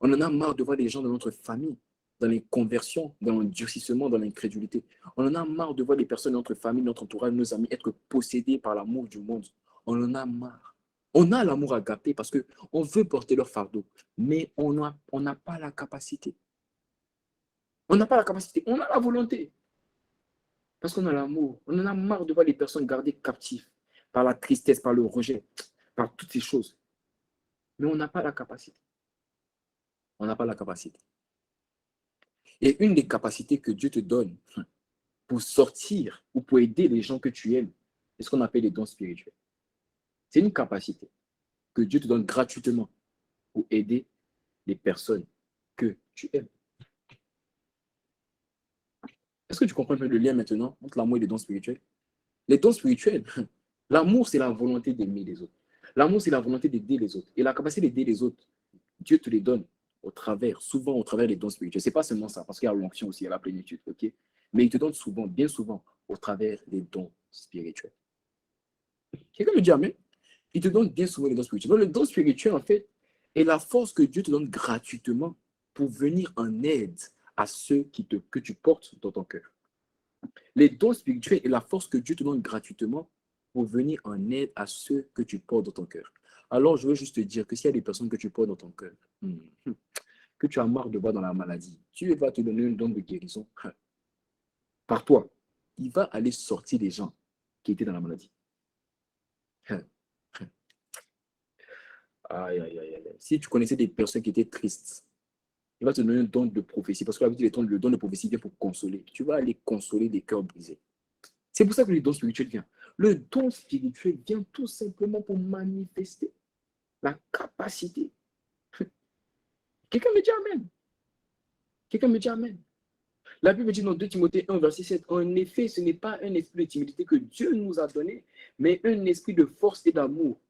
On en a marre de voir les gens de notre famille dans les conversions, dans l'endurcissement, dans l'incrédulité. On en a marre de voir les personnes de notre famille, notre entourage, nos amis être possédés par l'amour du monde. On en a marre. On a l'amour agapé parce qu'on veut porter leur fardeau, mais on n'a pas la capacité. On n'a pas la capacité, on a la volonté. Parce qu'on a l'amour. On en a marre de voir les personnes gardées captives par la tristesse, par le rejet, par toutes ces choses. Mais on n'a pas la capacité. On n'a pas la capacité. Et une des capacités que Dieu te donne pour sortir ou pour aider les gens que tu aimes, c'est ce qu'on appelle les dons spirituels. C'est une capacité que Dieu te donne gratuitement pour aider les personnes que tu aimes. Est-ce que tu comprends le lien maintenant entre l'amour et les dons spirituels? Les dons spirituels, l'amour, c'est la volonté d'aimer les autres. L'amour, c'est la volonté d'aider les autres. Et la capacité d'aider les autres, Dieu te les donne souvent au travers des dons spirituels. Ce n'est pas seulement ça, parce qu'il y a l'onction aussi, il y a la plénitude, ok? Mais il te donne souvent, bien souvent, au travers des dons spirituels. Quelqu'un me dit amen? Il te donne bien souvent les dons spirituels. Donc, le don spirituel, en fait, est la force que Dieu te donne gratuitement pour venir en aide à ceux que tu portes dans ton cœur. Les dons spirituels est la force que Dieu te donne gratuitement pour venir en aide à ceux que tu portes dans ton cœur. Alors, je veux juste te dire que s'il y a des personnes que tu portes dans ton cœur, que tu as marre de voir dans la maladie, Dieu va te donner un don de guérison par toi. Il va aller sortir les gens qui étaient dans la maladie. Aïe, aïe, aïe, aïe. Si tu connaissais des personnes qui étaient tristes, il va te donner un don de prophétie, parce que le don de prophétie vient pour consoler. Tu vas aller consoler des cœurs brisés. C'est pour ça que le don spirituel vient. Le don spirituel vient tout simplement pour manifester la capacité. Quelqu'un me dit amen. Quelqu'un me dit amen. La Bible dit dans 2 Timothée 1, verset 7, en effet, ce n'est pas un esprit de timidité que Dieu nous a donné, mais un esprit de force et d'amour.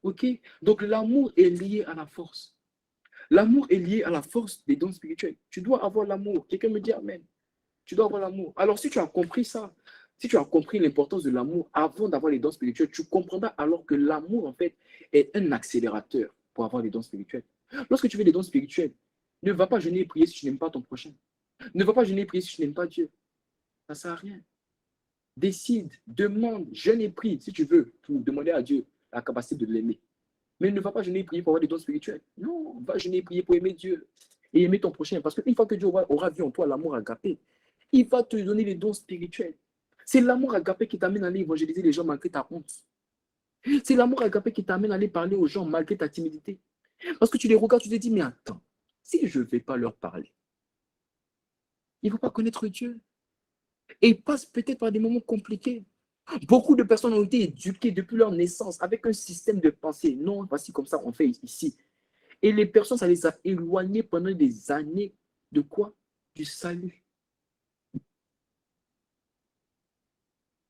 Ok? Donc l'amour est lié à la force. L'amour est lié à la force des dons spirituels. Tu dois avoir l'amour. Quelqu'un me dit amen. Tu dois avoir l'amour. Alors si tu as compris ça, si tu as compris l'importance de l'amour avant d'avoir les dons spirituels, tu comprendras alors que l'amour, en fait, est un accélérateur pour avoir les dons spirituels. Lorsque tu fais des dons spirituels, ne va pas jeûner et prier si tu n'aimes pas ton prochain. Ne va pas jeûner et prier si tu n'aimes pas Dieu. Ça ne sert à rien. Décide, demande, jeûne et prie si tu veux pour demander à Dieu la capacité de l'aimer. Mais ne va pas jeûner et prier pour avoir des dons spirituels. Non, va jeûner et prier pour aimer Dieu et aimer ton prochain. Parce qu'une fois que Dieu aura vu en toi l'amour agapé, il va te donner les dons spirituels. C'est l'amour agapé qui t'amène à aller évangéliser les gens malgré ta honte. C'est l'amour agapé qui t'amène à aller parler aux gens malgré ta timidité. Parce que tu les regardes, tu te dis, mais attends, si je ne vais pas leur parler, ils ne vont pas connaître Dieu. Et ils passent peut-être par des moments compliqués. Beaucoup de personnes ont été éduquées depuis leur naissance avec un système de pensée. Non, voici comme ça, on fait ici. Et les personnes, ça les a éloignées pendant des années de quoi? Du salut.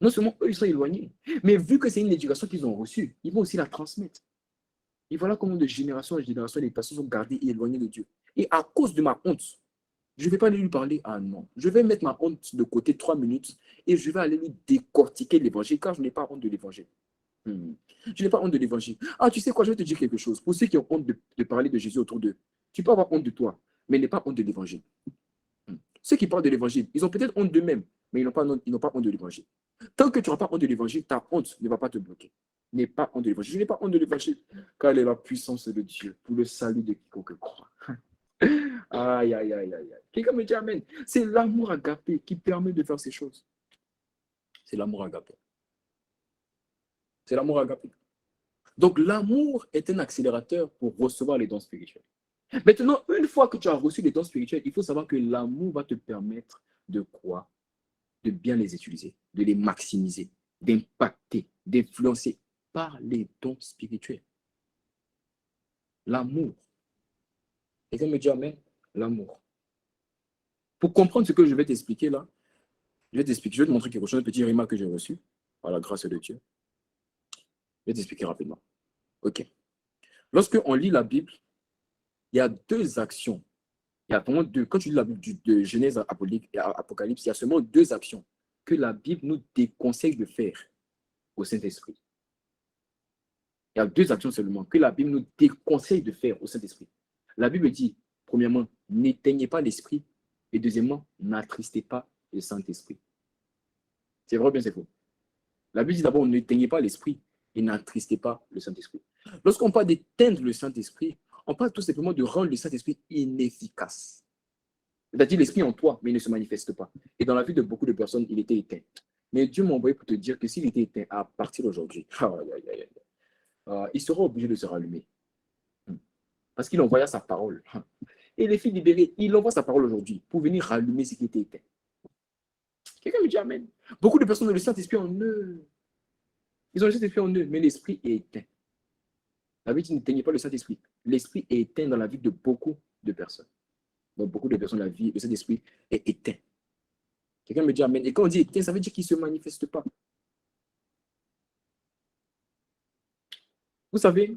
Non seulement eux, ils sont éloignés, mais vu que c'est une éducation qu'ils ont reçue, ils vont aussi la transmettre. Et voilà comment de génération en génération, les personnes sont gardées et éloignées de Dieu. Et à cause de ma honte, je ne vais pas aller lui parler. Ah non, je vais mettre ma honte de côté 3 minutes et je vais aller lui décortiquer l'évangile car je n'ai pas honte de l'évangile. Je n'ai pas honte de l'évangile. Ah, tu sais quoi, je vais te dire quelque chose. Pour ceux qui ont honte de parler de Jésus autour d'eux, tu peux avoir honte de toi, mais n'aie pas honte de l'évangile. Ceux qui parlent de l'évangile, ils ont peut-être honte d'eux-mêmes, mais ils n'ont pas honte de l'évangile. Tant que tu n'auras pas honte de l'évangile, ta honte ne va pas te bloquer. N'aie pas honte de l'évangile. Je n'ai pas honte de l'évangile, car elle est la puissance de Dieu pour le salut de quiconque croit. Aïe, aïe, aïe, aïe. Quelqu'un me dit amen. C'est l'amour agapé qui permet de faire ces choses. C'est l'amour agapé. C'est l'amour agapé. Donc, l'amour est un accélérateur pour recevoir les dons spirituels. Maintenant, une fois que tu as reçu les dons spirituels, il faut savoir que l'amour va te permettre de quoi? de bien les utiliser, de les maximiser, d'impacter, d'influencer par les dons spirituels. L'amour. Quelqu'un me dit amen? L'amour. Pour comprendre ce que je vais t'expliquer là, je vais te montrer quelque chose, un petit remarque que j'ai reçu, par la grâce de Dieu. Je vais t'expliquer rapidement. OK. Lorsque on lit la Bible, il y a deux actions. Il y a vraiment deux. Quand tu lis la Bible de Genèse à Apocalypse, il y a seulement deux actions que la Bible nous déconseille de faire au Saint-Esprit. Il y a deux actions seulement que la Bible nous déconseille de faire au Saint-Esprit. La Bible dit, premièrement, n'éteignez pas l'Esprit, et deuxièmement, n'attristez pas le Saint-Esprit. C'est vrai ou bien c'est faux? La Bible dit d'abord, n'éteignez pas l'Esprit et n'attristez pas le Saint-Esprit. Lorsqu'on parle d'éteindre le Saint-Esprit, on parle tout simplement de rendre le Saint-Esprit inefficace. C'est-à-dire l'Esprit en toi, mais il ne se manifeste pas. Et dans la vie de beaucoup de personnes, il était éteint. Mais Dieu m'a envoyé pour te dire que s'il était éteint à partir d'aujourd'hui, il sera obligé de se rallumer. Parce qu'il envoya sa parole. Et les filles libérées, il envoie sa parole aujourd'hui pour venir rallumer ce qui était éteint. Quelqu'un me dit amen. Beaucoup de personnes ont le Saint-Esprit en eux. Ils ont le Saint-Esprit en eux, mais l'Esprit est éteint. La Bible n'éteignez pas le Saint-Esprit. L'Esprit est éteint dans la vie de beaucoup de personnes. Dans beaucoup de personnes, le Saint-Esprit est éteint. Quelqu'un me dit amen. Et quand on dit éteint, ça veut dire qu'il ne se manifeste pas. Vous savez,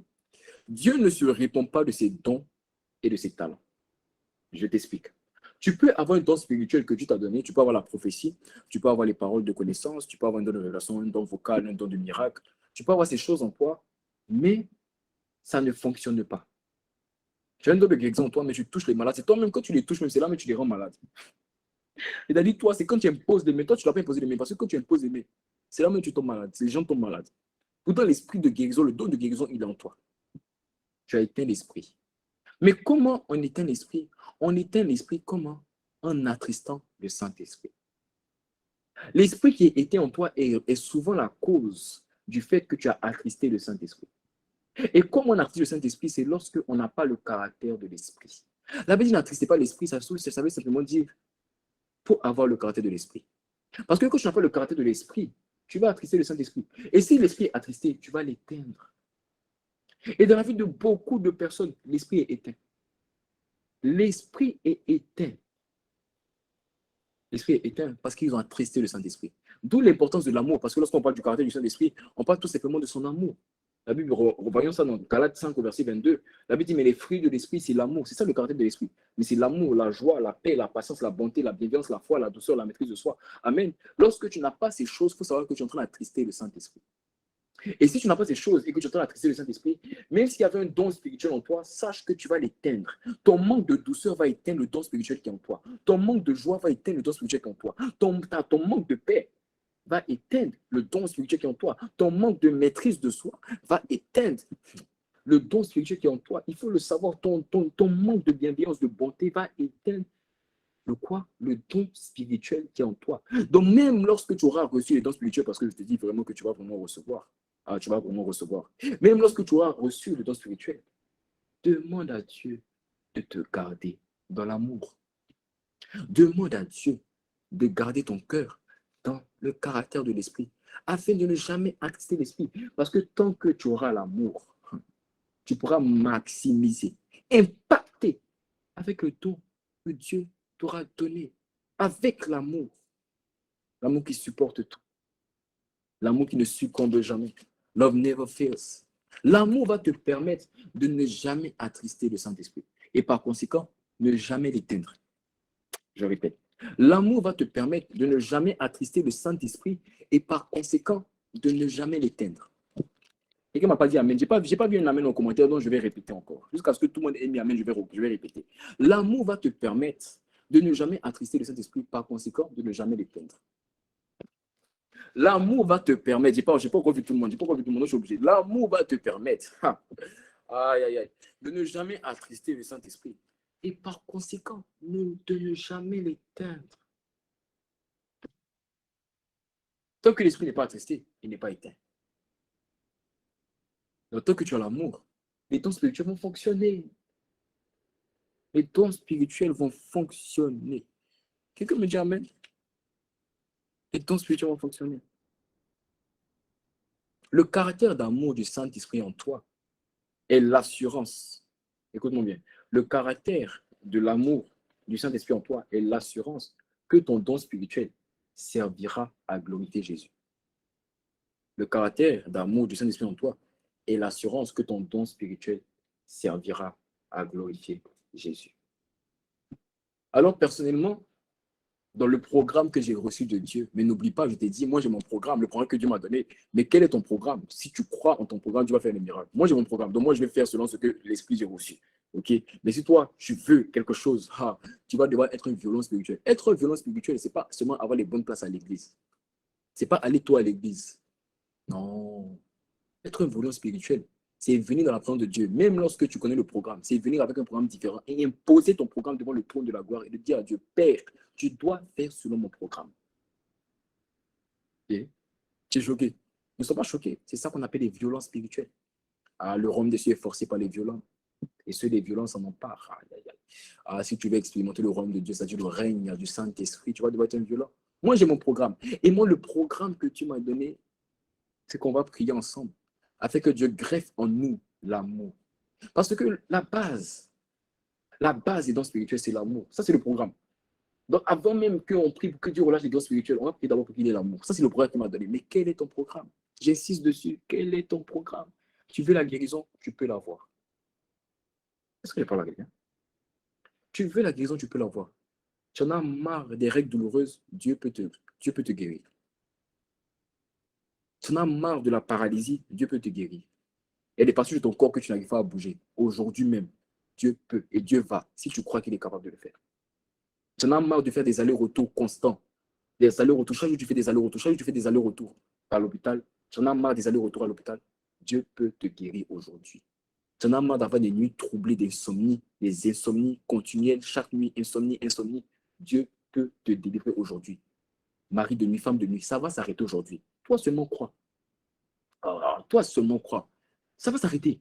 Dieu ne se répond pas de ses dons et de ses talents. Je t'explique. Tu peux avoir un don spirituel que Dieu t'a donné, tu peux avoir la prophétie, tu peux avoir les paroles de connaissance, tu peux avoir un don de révélation, un don vocal, un don de miracle, tu peux avoir ces choses en toi, mais ça ne fonctionne pas. Tu as un don de guérison en toi, mais tu touches les malades. C'est toi-même, quand tu les touches, même c'est là, mais tu les rends malades. C'est-à-dire, toi, c'est quand tu imposes des mains, toi, tu ne dois pas imposer des mains, parce que quand tu imposes des mains, c'est là même que tu tombes malade, les gens tombent malades. Pourtant, l'esprit de guérison, le don de guérison, il est en toi. Tu as éteint l'esprit. Mais comment on éteint l'esprit? On éteint l'esprit comment? En attristant le Saint-Esprit. L'esprit qui est éteint en toi est souvent la cause du fait que tu as attristé le Saint-Esprit. Et comment on attriste le Saint-Esprit? C'est lorsqu'on n'a pas le caractère de l'esprit. La Bible dit n'attristez pas l'esprit, ça veut simplement dire pour avoir le caractère de l'esprit. Parce que quand tu n'as pas le caractère de l'esprit, tu vas attrister le Saint-Esprit. Et si l'esprit est attristé, tu vas l'éteindre. Et dans la vie de beaucoup de personnes, l'esprit est éteint. L'esprit est éteint. L'esprit est éteint parce qu'ils ont attristé le Saint-Esprit. D'où l'importance de l'amour, parce que lorsqu'on parle du caractère du Saint-Esprit, on parle tout simplement de son amour. La Bible, voyons ça dans Galates 5 au verset 22. La Bible dit, mais les fruits de l'esprit, c'est l'amour. C'est ça le caractère de l'esprit. Mais c'est l'amour, la joie, la paix, la patience, la bonté, la bienveillance, la foi, la douceur, la maîtrise de soi. Amen. Lorsque tu n'as pas ces choses, il faut savoir que tu es en train d'attrister le Saint-Esprit. Et si tu n'as pas ces choses et que tu es en train d'attrister le Saint-Esprit, même s'il y avait un don spirituel en toi, sache que tu vas l'éteindre. Ton manque de douceur va éteindre le don spirituel qui est en toi. Ton manque de joie va éteindre le don spirituel qui est en toi. Ton manque de paix va éteindre le don spirituel qui est en toi. Ton manque de maîtrise de soi va éteindre le don spirituel qui est en toi. Il faut le savoir. Ton manque de bienveillance, de bonté va éteindre le quoi? Le don spirituel qui est en toi. Donc même lorsque tu auras reçu les dons spirituels, parce que je te dis vraiment que tu vas vraiment recevoir, tu vas vraiment recevoir. Même lorsque tu auras reçu le don spirituel, demande à Dieu de te garder dans l'amour. Demande à Dieu de garder ton cœur dans le caractère de l'esprit, afin de ne jamais attrister l'esprit. Parce que tant que tu auras l'amour, tu pourras maximiser, impacter avec le don que Dieu t'aura donné, avec l'amour. L'amour qui supporte tout. L'amour qui ne succombe jamais. Love never fails. L'amour va te permettre de ne jamais attrister le Saint-Esprit. Et par conséquent, ne jamais l'éteindre. Je répète. L'amour va te permettre de ne jamais attrister le Saint-Esprit et par conséquent, de ne jamais l'éteindre. Quelqu'un ne m'a pas dit amen. Je n'ai pas vu un amen en commentaire, donc je vais répéter encore. Jusqu'à ce que tout le monde ait mis amen, je vais répéter. L'amour va te permettre de ne jamais attrister le Saint-Esprit, par conséquent, de ne jamais l'éteindre. L'amour va te permettre, je n'ai pas encore vu tout le monde, je suis obligé. L'amour va te permettre de ne jamais attrister le Saint-Esprit et par conséquent, de ne jamais l'éteindre. Tant que l'esprit n'est pas attristé, il n'est pas éteint. Donc, tant que tu as l'amour, les dons spirituels vont fonctionner. Les dons spirituels vont fonctionner. Quelqu'un me dit amen? Les dons spirituels vont fonctionner. Le caractère d'amour du Saint-Esprit en toi est l'assurance. Écoute-moi bien. Le caractère de l'amour du Saint-Esprit en toi est l'assurance que ton don spirituel servira à glorifier Jésus. Le caractère d'amour du Saint-Esprit en toi est l'assurance que ton don spirituel servira à glorifier Jésus. Alors, personnellement, dans le programme que j'ai reçu de Dieu, mais n'oublie pas, je t'ai dit, moi j'ai mon programme, le programme que Dieu m'a donné. Mais quel est ton programme? Si tu crois en ton programme, tu vas faire les miracles. Moi j'ai mon programme, donc moi je vais faire selon ce que l'Esprit j'ai reçu. Ok? Mais si toi, tu veux quelque chose, tu vas devoir être un violon spirituel. Être un violon spirituel, ce n'est pas seulement avoir les bonnes places à l'église. Ce n'est pas aller toi à l'église. Non. Être un violon spirituel, c'est venir dans la présence de Dieu, même lorsque tu connais le programme. C'est venir avec un programme différent et imposer ton programme devant le trône de la gloire et de dire à Dieu, Père, tu dois faire selon mon programme. Et tu es choqué. Nous ne sommes pas choqués. C'est ça qu'on appelle les violences spirituelles. Ah, le royaume des cieux est forcé par les violents. Et ceux des violences en emparent. Si tu veux expérimenter le royaume de Dieu, c'est-à-dire le règne du Saint-Esprit, tu vas devoir être un violent. Moi, j'ai mon programme. Et moi, le programme que tu m'as donné, c'est qu'on va prier ensemble afin que Dieu greffe en nous l'amour. Parce que la base des dons spirituels, c'est l'amour. Ça, c'est le programme. Donc, avant même qu'on prie pour que Dieu relâche les dons spirituels, on va prier d'abord pour qu'il ait l'amour. Ça, c'est le programme qu'il m'a donné. Mais quel est ton programme? J'insiste dessus. Quel est ton programme? Tu veux la guérison? Tu peux l'avoir. Est-ce que je parle à quelqu'un? Tu veux la guérison? Tu peux l'avoir. Tu en as marre des règles douloureuses? Dieu peut te guérir. Tu en as marre de la paralysie? Dieu peut te guérir. Il y a des parties de ton corps que tu n'arrives pas à bouger. Aujourd'hui même, Dieu peut et Dieu va, si tu crois qu'il est capable de le faire. Tu en as marre de faire des allers-retours constants. Des allers-retours. Chaque jour, tu fais des allers-retours. Chaque jour, tu fais des allers-retours à l'hôpital. Tu en as marre des allers-retours à l'hôpital. Dieu peut te guérir aujourd'hui. Tu en as marre d'avoir des nuits troublées, des insomnies continuelles. Chaque nuit, insomnie. Dieu peut te délivrer aujourd'hui. Mari de nuit, femme de nuit, ça va s'arrêter aujourd'hui. Toi seulement crois. Toi seulement crois. Ça va s'arrêter.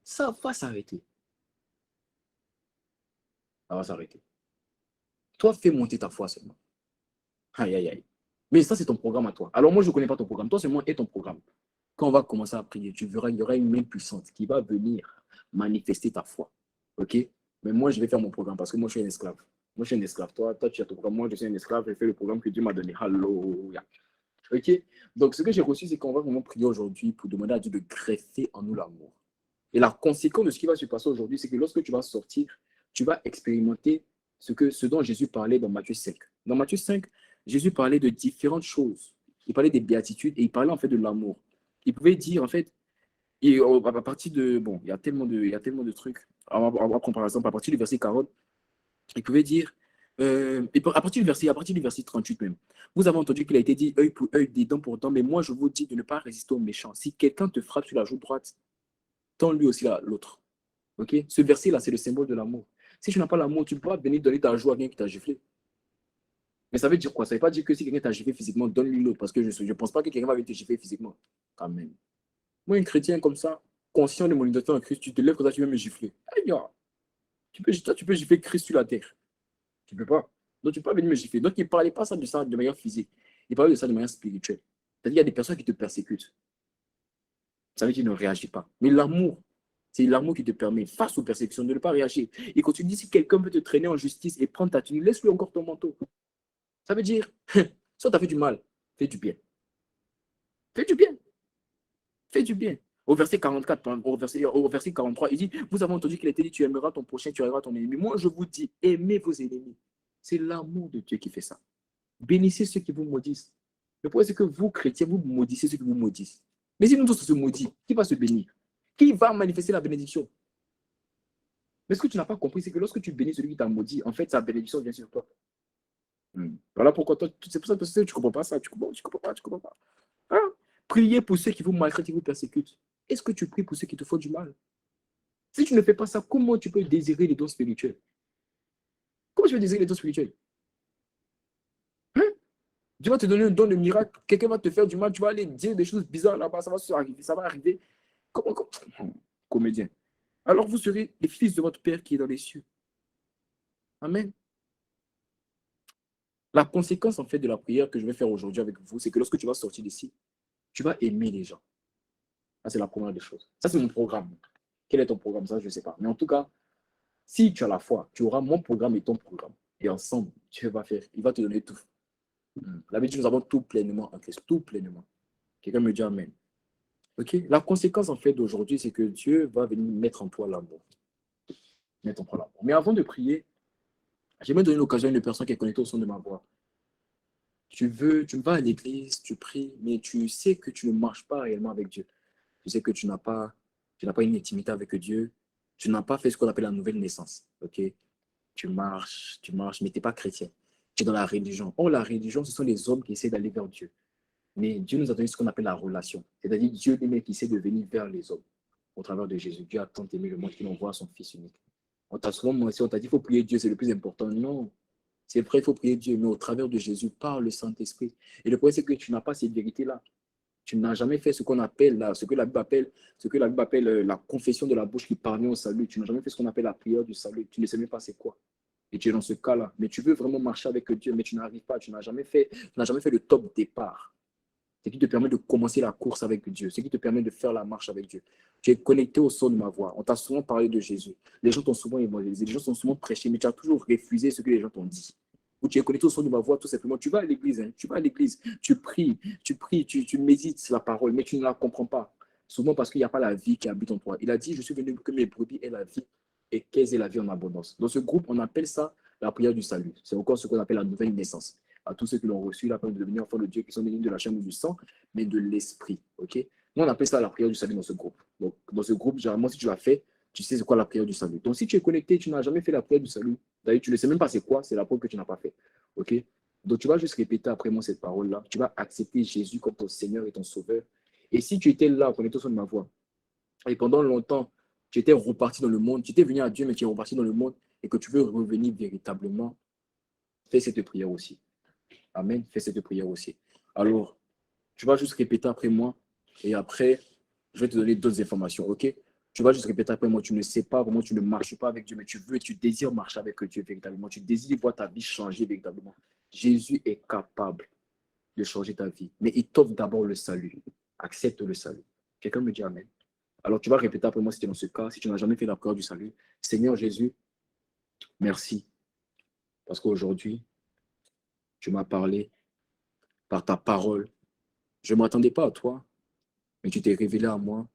Ça va s'arrêter. Ça va s'arrêter. Toi, fais monter ta foi seulement. Aïe, aïe, aïe. Mais ça, c'est ton programme à toi. Alors, moi, je ne connais pas ton programme. Toi seulement est ton programme. Quand on va commencer à prier, tu verras, il y aura une main puissante qui va venir manifester ta foi. OK? Mais moi, je vais faire mon programme parce que moi, je suis un esclave. Moi, je suis un esclave. Toi, tu as ton programme. Moi, je suis un esclave. Je fais le programme que Dieu m'a donné. Alléluia. OK? Donc, ce que j'ai reçu, c'est qu'on va vraiment prier aujourd'hui pour demander à Dieu de greffer en nous l'amour. Et la conséquence de ce qui va se passer aujourd'hui, c'est que lorsque tu vas sortir, tu vas expérimenter ce dont Jésus parlait dans Matthieu 5. Dans Matthieu 5, Jésus parlait de différentes choses. Il parlait des béatitudes et il parlait en fait de l'amour. Il pouvait dire en fait, à partir de, bon, il y a tellement de trucs. On va prendre par exemple à partir du verset 40, il pouvait dire, à partir du verset 38 même, vous avez entendu qu'il a été dit œil pour œil, dent pour dent, mais moi je vous dis de ne pas résister aux méchants. Si quelqu'un te frappe sur la joue droite, tends lui aussi l'autre. Ok? Ce verset-là, c'est le symbole de l'amour. Si tu n'as pas l'amour, tu ne peux pas venir donner ta joue à quelqu'un qui t'a giflé. Mais ça veut dire quoi? Ça ne veut pas dire que si quelqu'un t'a giflé physiquement, donne-lui l'autre, parce que je ne pense pas que quelqu'un va venir te gifler physiquement. Amen. Moi, un chrétien comme ça, conscient de mon identité en Christ, tu te lèves comme ça, tu veux me gifler. Aïe, toi, tu peux gifler Christ sur la terre. Tu ne peux pas. Donc, tu ne peux pas venir me gifler. Donc, il ne parlait pas de ça de manière physique. Il parlait de ça de manière spirituelle. C'est-à-dire qu'il y a des personnes qui te persécutent. Ça veut dire qu'il ne réagit pas. Mais l'amour, c'est l'amour qui te permet, face aux persécutions, de ne pas réagir. Et quand tu dis, si quelqu'un veut te traîner en justice et prendre ta tenue, laisse-lui encore ton manteau. Ça veut dire, soit tu as fait du mal, fais du bien. Fais du bien. Fais du bien. Au verset 44, au verset 43, il dit, vous avez entendu qu'il a été dit, tu aimeras ton prochain, tu aimeras ton ennemi. Moi, je vous dis, aimez vos ennemis. C'est l'amour de Dieu qui fait ça. Bénissez ceux qui vous maudissent. Le problème, c'est que vous, chrétiens, vous maudissez ceux qui vous maudissent. Mais si nous tous se maudit, qui va se bénir? Qui va manifester la bénédiction? Mais ce que tu n'as pas compris, c'est que lorsque tu bénis celui qui t'a maudit, en fait, sa bénédiction vient sur toi. Voilà pourquoi toi, c'est pour ça que tu ne comprends pas ça. Tu comprends pas. Hein? Priez pour ceux qui vous maltraitent, qui vous persécutent. Est-ce que tu pries pour ceux qui te font du mal? Si tu ne fais pas ça, comment tu peux désirer les dons spirituels? Comment tu peux désirer les dons spirituels? Hein? Dieu va te donner un don de miracle, quelqu'un va te faire du mal, tu vas aller dire des choses bizarres là-bas, ça va arriver. Comment? Comédien. Alors vous serez les fils de votre Père qui est dans les cieux. Amen. La conséquence, en fait, de la prière que je vais faire aujourd'hui avec vous, c'est que lorsque tu vas sortir d'ici, tu vas aimer les gens. Ça, c'est la première des choses. Ça, c'est mon programme. Quel est ton programme? Ça, je ne sais pas. Mais en tout cas, si tu as la foi, tu auras mon programme et ton programme. Et ensemble, Dieu va faire, il va te donner tout. L'habitude, nous avons tout pleinement en Christ, tout pleinement. Quelqu'un me dit Amen. Ok? La conséquence, en fait, d'aujourd'hui, c'est que Dieu va venir mettre en toi l'amour. Mettre en toi l'amour. Mais avant de prier, j'aimerais donner l'occasion à une personne qui est connectée au son de ma voix. Tu vas à l'église, tu pries, mais tu sais que tu ne marches pas réellement avec Dieu. Tu sais que tu n'as pas une intimité avec Dieu. Tu n'as pas fait ce qu'on appelle la nouvelle naissance. Ok? Tu marches, mais tu n'es pas chrétien. Tu es dans la religion. Or, la religion, ce sont les hommes qui essaient d'aller vers Dieu. Mais Dieu nous a donné ce qu'on appelle la relation. C'est-à-dire Dieu lui-même qui essaie de venir vers les hommes au travers de Jésus. Dieu a tant aimé le monde qu'il envoie son Fils unique. On t'a souvent on t'a dit qu'il faut prier Dieu, c'est le plus important. Non, c'est vrai, il faut prier Dieu, mais au travers de Jésus, par le Saint-Esprit. Et le problème, c'est que tu n'as pas cette vérité-là. Tu n'as jamais fait ce qu'on appelle, là, ce que la Bible appelle la confession de la bouche qui parvient au salut. Tu n'as jamais fait ce qu'on appelle la prière du salut. Tu ne sais même pas c'est quoi. Et tu es dans ce cas-là. Mais tu veux vraiment marcher avec Dieu, mais tu n'arrives pas. Tu n'as jamais fait le top départ. Ce qui te permet de commencer la course avec Dieu, ce qui te permet de faire la marche avec Dieu. Tu es connecté au son de ma voix. On t'a souvent parlé de Jésus. Les gens t'ont souvent évangélisé, les gens sont souvent prêchés, mais tu as toujours refusé ce que les gens t'ont dit. Ou tu es connecté au son de ma voix, tout simplement. Tu vas à l'église, hein, tu vas à l'église, tu pries, tu médites la parole, mais tu ne la comprends pas. Souvent parce qu'il n'y a pas la vie qui habite en toi. Il a dit, je suis venu que mes brebis aient la vie et qu'elles aient la vie en abondance. Dans ce groupe, on appelle ça la prière du salut. C'est encore ce qu'on appelle la nouvelle naissance à tous ceux qui l'ont reçu, la peine de devenir enfants de Dieu, qui sont nés de la chair ou du sang, mais de l'esprit. Ok? Nous, on appelle ça la prière du salut dans ce groupe. Donc, dans ce groupe, généralement, si tu l'as fait, tu sais c'est quoi la prière du salut. Donc, si tu es connecté, tu n'as jamais fait la prière du salut, d'ailleurs, tu ne sais même pas c'est quoi, c'est la preuve que tu n'as pas fait. Ok? Donc, tu vas juste répéter après moi cette parole-là. Tu vas accepter Jésus comme ton Seigneur et ton Sauveur. Et si tu étais là, connecté sur ma voix, et pendant longtemps, tu étais reparti dans le monde, tu étais venu à Dieu, mais tu es reparti dans le monde, et que tu veux revenir véritablement, fais cette prière aussi. Amen. Fais cette prière aussi. Alors, tu vas juste répéter après moi et après, je vais te donner d'autres informations, ok? Tu vas juste répéter après moi. Tu ne sais pas comment tu ne marches pas avec Dieu, mais tu désires marcher avec Dieu véritablement. Tu désires voir ta vie changer véritablement. Jésus est capable de changer ta vie, mais il t'offre d'abord le salut. Accepte le salut. Quelqu'un me dit Amen. Alors, tu vas répéter après moi si tu es dans ce cas, si tu n'as jamais fait la prière du salut. Seigneur Jésus, merci parce qu'aujourd'hui, tu m'as parlé par ta parole. Je ne m'attendais pas à toi, mais tu t'es révélé à moi.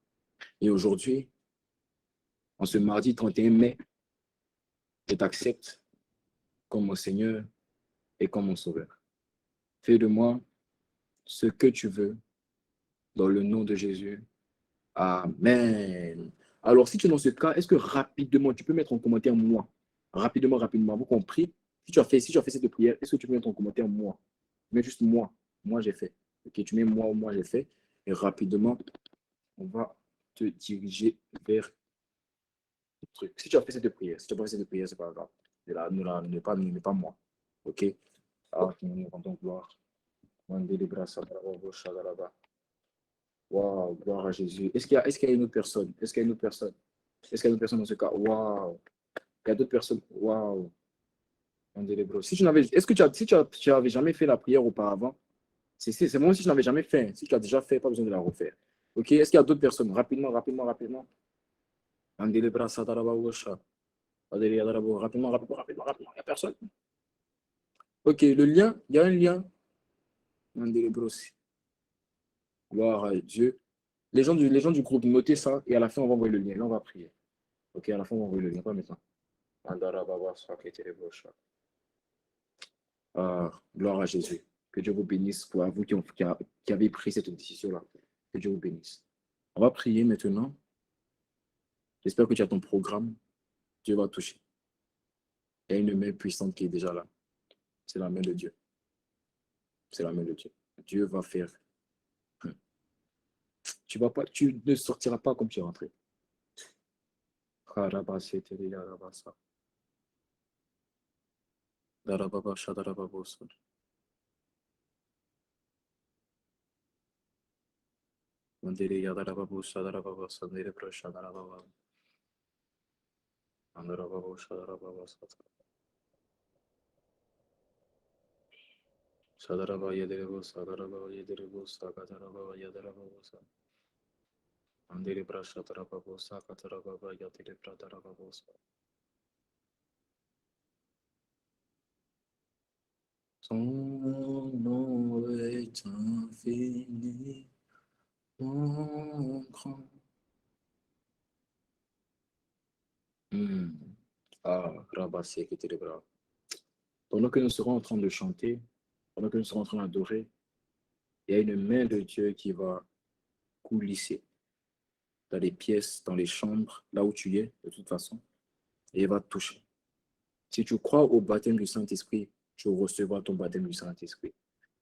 Et aujourd'hui, en ce mardi 31 mai, je t'accepte comme mon Seigneur et comme mon Sauveur. Fais de moi ce que tu veux dans le nom de Jésus. Amen. Alors, si tu es dans ce cas, est-ce que rapidement, tu peux mettre en commentaire moi? Rapidement, vous compris? Si tu as fait cette prière, est-ce que tu peux mettre en commentaire moi? Mais juste moi. Moi, j'ai fait. Ok, tu mets moi, j'ai fait. Et rapidement, on va te diriger vers truc. Si tu as fait cette prière, c'est pas grave. Ne pas moi. Ok? Ah, nous rendons gloire. Waouh, gloire à Jésus. Est-ce qu'il y a une autre personne? Est-ce qu'il y a une autre personne? Est-ce qu'il y a une autre personne dans ce cas? Waouh. Il y a d'autres personnes. Waouh. Si est-ce que tu avais jamais fait la prière auparavant? C'est moi si je n'avais jamais fait. Si tu as déjà fait, pas besoin de la refaire. Ok? Est-ce qu'il y a d'autres personnes? Rapidement. Rapidement. Il n'y a personne. Ok, le lien, il y a un lien. Gloire à Dieu. Les gens du groupe, notez ça et à la fin, on va envoyer le lien. Là, on va prier. Ok, à la fin, on va envoyer le lien. Pas maintenant. Ah, gloire à Jésus. Que Dieu vous bénisse pour vous qui avez pris cette décision-là. Que Dieu vous bénisse. On va prier maintenant. J'espère que tu as ton programme. Dieu va toucher. Il y a une main puissante qui est déjà là. C'est la main de Dieu. C'est la main de Dieu. Dieu va faire. Tu ne sortiras pas comme tu es rentré. Sadaraba Yaderebo, Sadaraba Yaderebo, Sakataraba Yaderabo, Andere Brashatarabo, Sakataraba Yatire Pratarabo. Ton nom est infini, mon grand. Ah, Rabassé, qui était les bras. Pendant que nous serons en train de chanter, pendant que nous serons en train d'adorer, il y a une main de Dieu qui va coulisser dans les pièces, dans les chambres, là où tu es, de toute façon, et il va te toucher. Si tu crois au baptême du Saint-Esprit, tu recevras ton baptême du Saint-Esprit.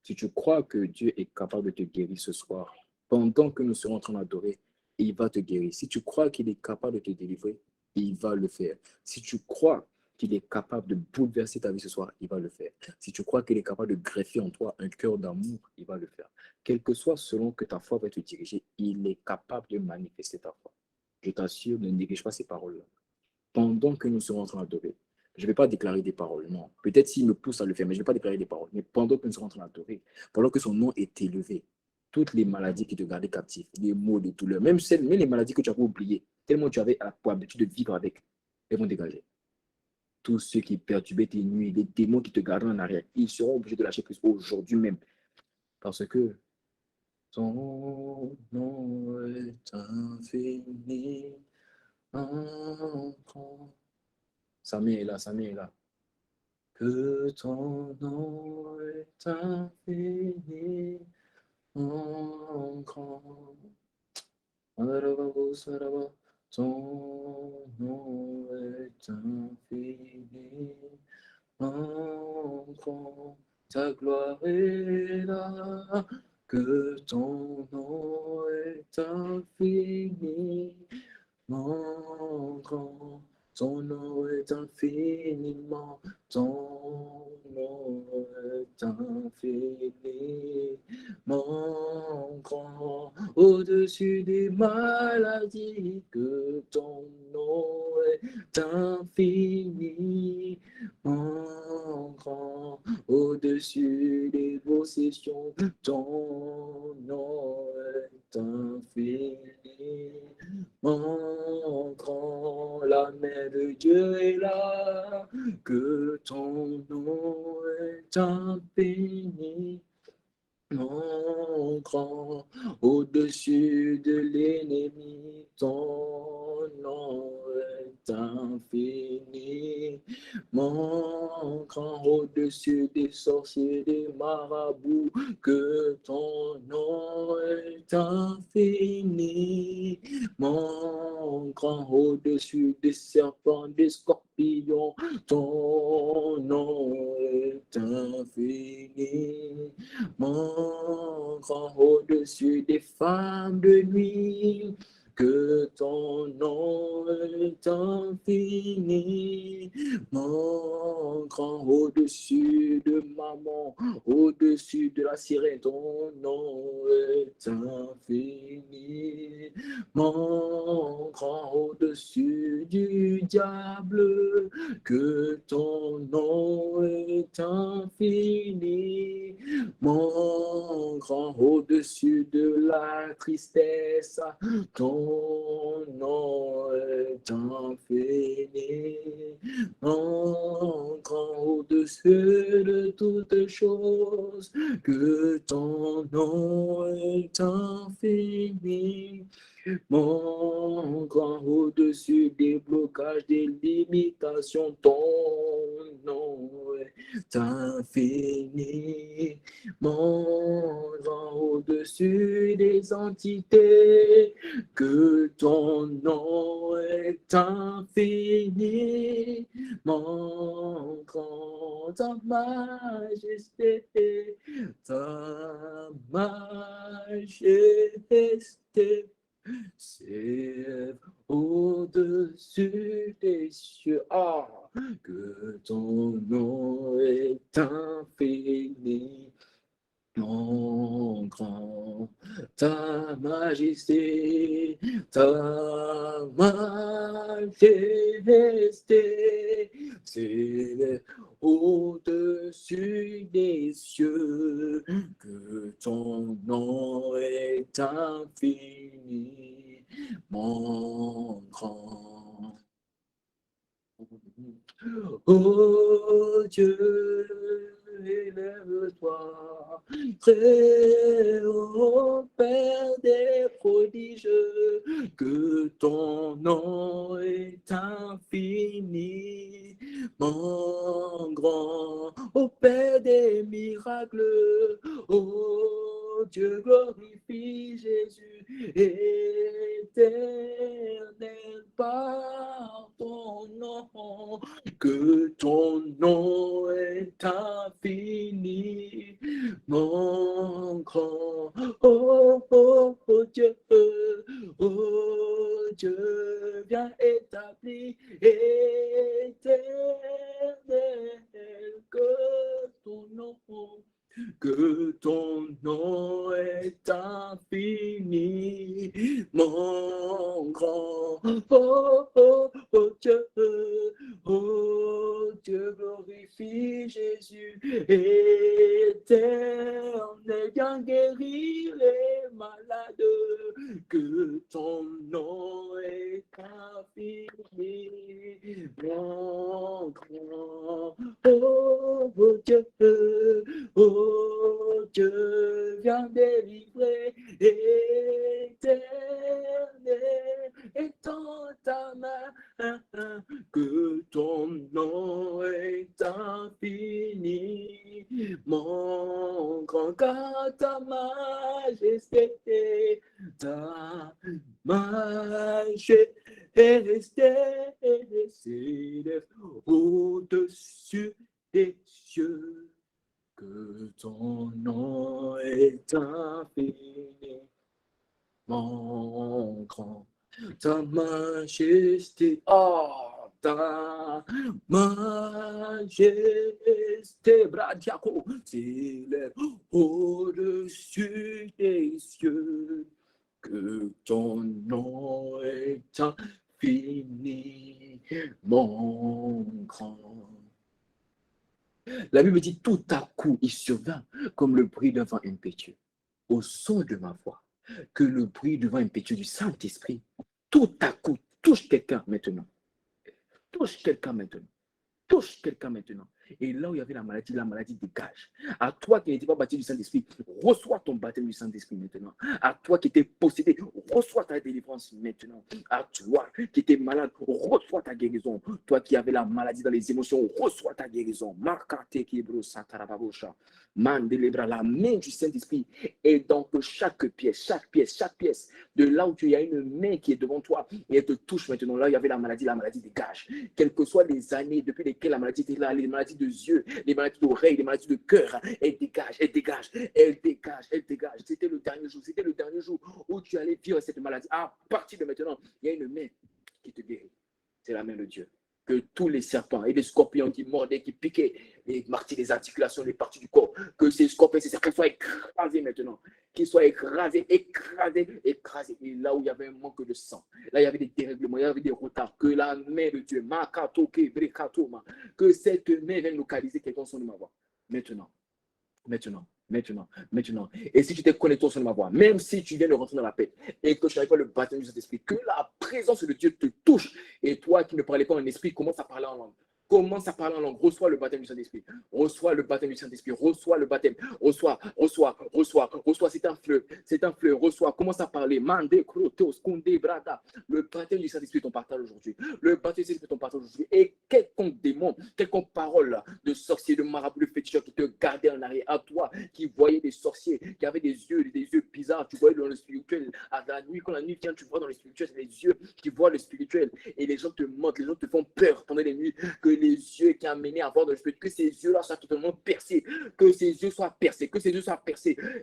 Si tu crois que Dieu est capable de te guérir ce soir, pendant que nous serons en train d'adorer, il va te guérir. Si tu crois qu'il est capable de te délivrer, il va le faire. Si tu crois qu'il est capable de bouleverser ta vie ce soir, il va le faire. Si tu crois qu'il est capable de greffer en toi un cœur d'amour, il va le faire. Quel que soit selon que ta foi va te diriger, il est capable de manifester ta foi. Je t'assure, ne néglige pas ces paroles-là. Pendant que nous serons en train d'adorer, je ne vais pas déclarer des paroles, non. Peut-être s'il me pousse à le faire, mais je ne vais pas déclarer des paroles. Mais pendant que nous serons en train d'adorer, pendant que son nom est élevé, toutes les maladies qui te gardaient captif, les maux, les douleurs, même les maladies que tu avais oubliées, tellement tu avais pour habitude de vivre avec, elles vont dégager. Tous ceux qui perturbaient tes nuits, les démons qui te gardaient en arrière, ils seront obligés de lâcher prise aujourd'hui même. Parce que ton nom est infini. Samir est là, Samir est là. Que ton nom est infini, mon grand. Ton nom est infini, mon grand. Ta gloire est là. Que ton nom est infini, mon grand. Ton nom est infiniment, ton nom est infini, mon grand, au-dessus des maladies, que ton nom est infini, mon grand, au-dessus des possessions, ton nom est infini. Mon grand, la main de Dieu est là, que ton nom est infini. Mon grand, au-dessus de l'ennemi, ton nom est infini. Mon grand, au-dessus des sorciers, des marabouts, que ton nom est infini. Mon grand, au-dessus des serpents, des scorpions, ton nom est infini. Mon grand, au-dessus des femmes de nuit, que ton nom est infini. Mon grand, au-dessus de maman, au-dessus de la sirène, ton nom est infini. Mon grand, au-dessus du diable, que ton nom est infini. Mon grand, au-dessus de la tristesse, ton nom est infini. Mon grand, au-dessus de toutes choses, que ton nom est infini. Mon grand, au-dessus des blocages, des limitations, ton nom est infini. Mon grand, au-dessus des entités, que ton nom est infini. Mon grand, ta majesté, s'élève au-dessus des cieux. Ah, que ton nom est infini. mon grand, ta majesté, ta majesté, c'est au-dessus des cieux, que ton nom est infini, mon grand. Oh Dieu, élève-toi, très haut Père des prodiges, que ton nom est infini, mon grand, ô Père des miracles, ô Dieu glorifie Jésus, éternel par ton nom, que ton nom est infini, mon grand, oh Dieu, viens établir éternel, que ton nom est infini, mon grand, oh Dieu, glorifie Jésus, éternel, viens guérir les malades, que ton nom est infini, mon grand, oh Dieu, viens délivrer, éternel, étends ta main, que ton nom est infini, mon grand, car ta majesté s'élève au-dessus des cieux, que ton nom est infini, mon grand, ta majesté, ta majesté, Bradiaco, s'élève au-dessus des cieux, que ton nom est infini, mon grand. La Bible dit, tout à coup, il survint comme le bruit d'un vent impétueux, au son de ma voix, que le bruit du vent impétueux du Saint-Esprit, tout à coup, touche quelqu'un maintenant. Touche quelqu'un maintenant. Touche quelqu'un maintenant. Et là où il y avait la maladie dégage. À toi qui n'étais pas baptisé du Saint-Esprit, reçois ton baptême du Saint-Esprit maintenant. À toi qui étais possédé, reçois ta délivrance maintenant. À toi qui étais malade, reçois ta guérison. Toi qui avais la maladie dans les émotions, reçois ta guérison. La main du Saint-Esprit est dans chaque pièce de là où il y a une main qui est devant toi et elle te touche maintenant. Là où il y avait la maladie dégage. Quelles que soient les années depuis lesquelles la maladie était là, les maladies de yeux, les maladies d'oreilles, les maladies de cœur, elle dégage. C'était le dernier jour où tu allais vivre cette maladie. À partir de maintenant, il y a une main qui te guérit. C'est la main de Dieu. Que tous les serpents et les scorpions qui mordaient, qui piquaient, les martyrs, les articulations, les parties du corps, que ces scorpions, ces serpents soient écrasés maintenant. Qu'ils soient écrasés. Et là où il y avait un manque de sang, là il y avait des dérèglements, il y avait des retards, que la main de Dieu, que cette main vienne localiser quelqu'un au son de ma voix. Maintenant. Et si tu t'es connecté au son de ma voix, même si tu viens de rentrer dans la paix et que tu n'avais pas le baptême du Saint-Esprit, que la présence de Dieu te touche et toi qui ne parlais pas en esprit, commence à parler en langue. Reçois le baptême du Saint-Esprit. Reçois le baptême. Reçois. C'est un fleuve. Reçois. Commence à parler. Mande, krotos, kunde, brada. Le baptême du Saint-Esprit, ton partage aujourd'hui. Et quelconque démon, quelconque parole de sorcier, de marabout, de féticheur qui te gardait en arrière, à toi qui voyais des sorciers, qui avaient des yeux bizarres, tu voyais dans le spirituel. À la nuit, quand la nuit vient, tu vois dans le spirituel, c'est les yeux qui voient le spirituel. Et les gens te mentent, les gens te font peur pendant les nuits. Que les yeux qui amenaient à voir dans le spirituel, que ces yeux-là soient totalement percés, que ces yeux soient percés,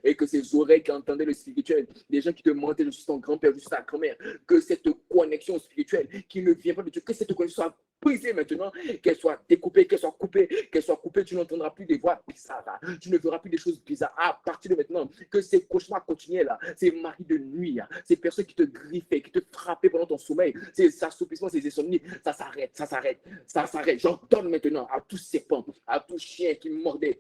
et que ces oreilles qui entendaient le spirituel, les gens qui te mentaient, je suis ton grand-père, je suis ta grand-mère, que cette connexion spirituelle qui ne vient pas de Dieu, que cette connexion soit brisées maintenant, qu'elles soient découpées, qu'elles soient coupées, tu n'entendras plus des voix bizarres, tu ne verras plus des choses bizarres. À partir de maintenant, que ces cauchemars continuaient là, ces maris de nuit, ces personnes qui te griffaient, qui te frappaient pendant ton sommeil, ces assoupissements, ces insomnies, ça s'arrête. J'ordonne maintenant à tous serpents, à tous chiens qui mordaient,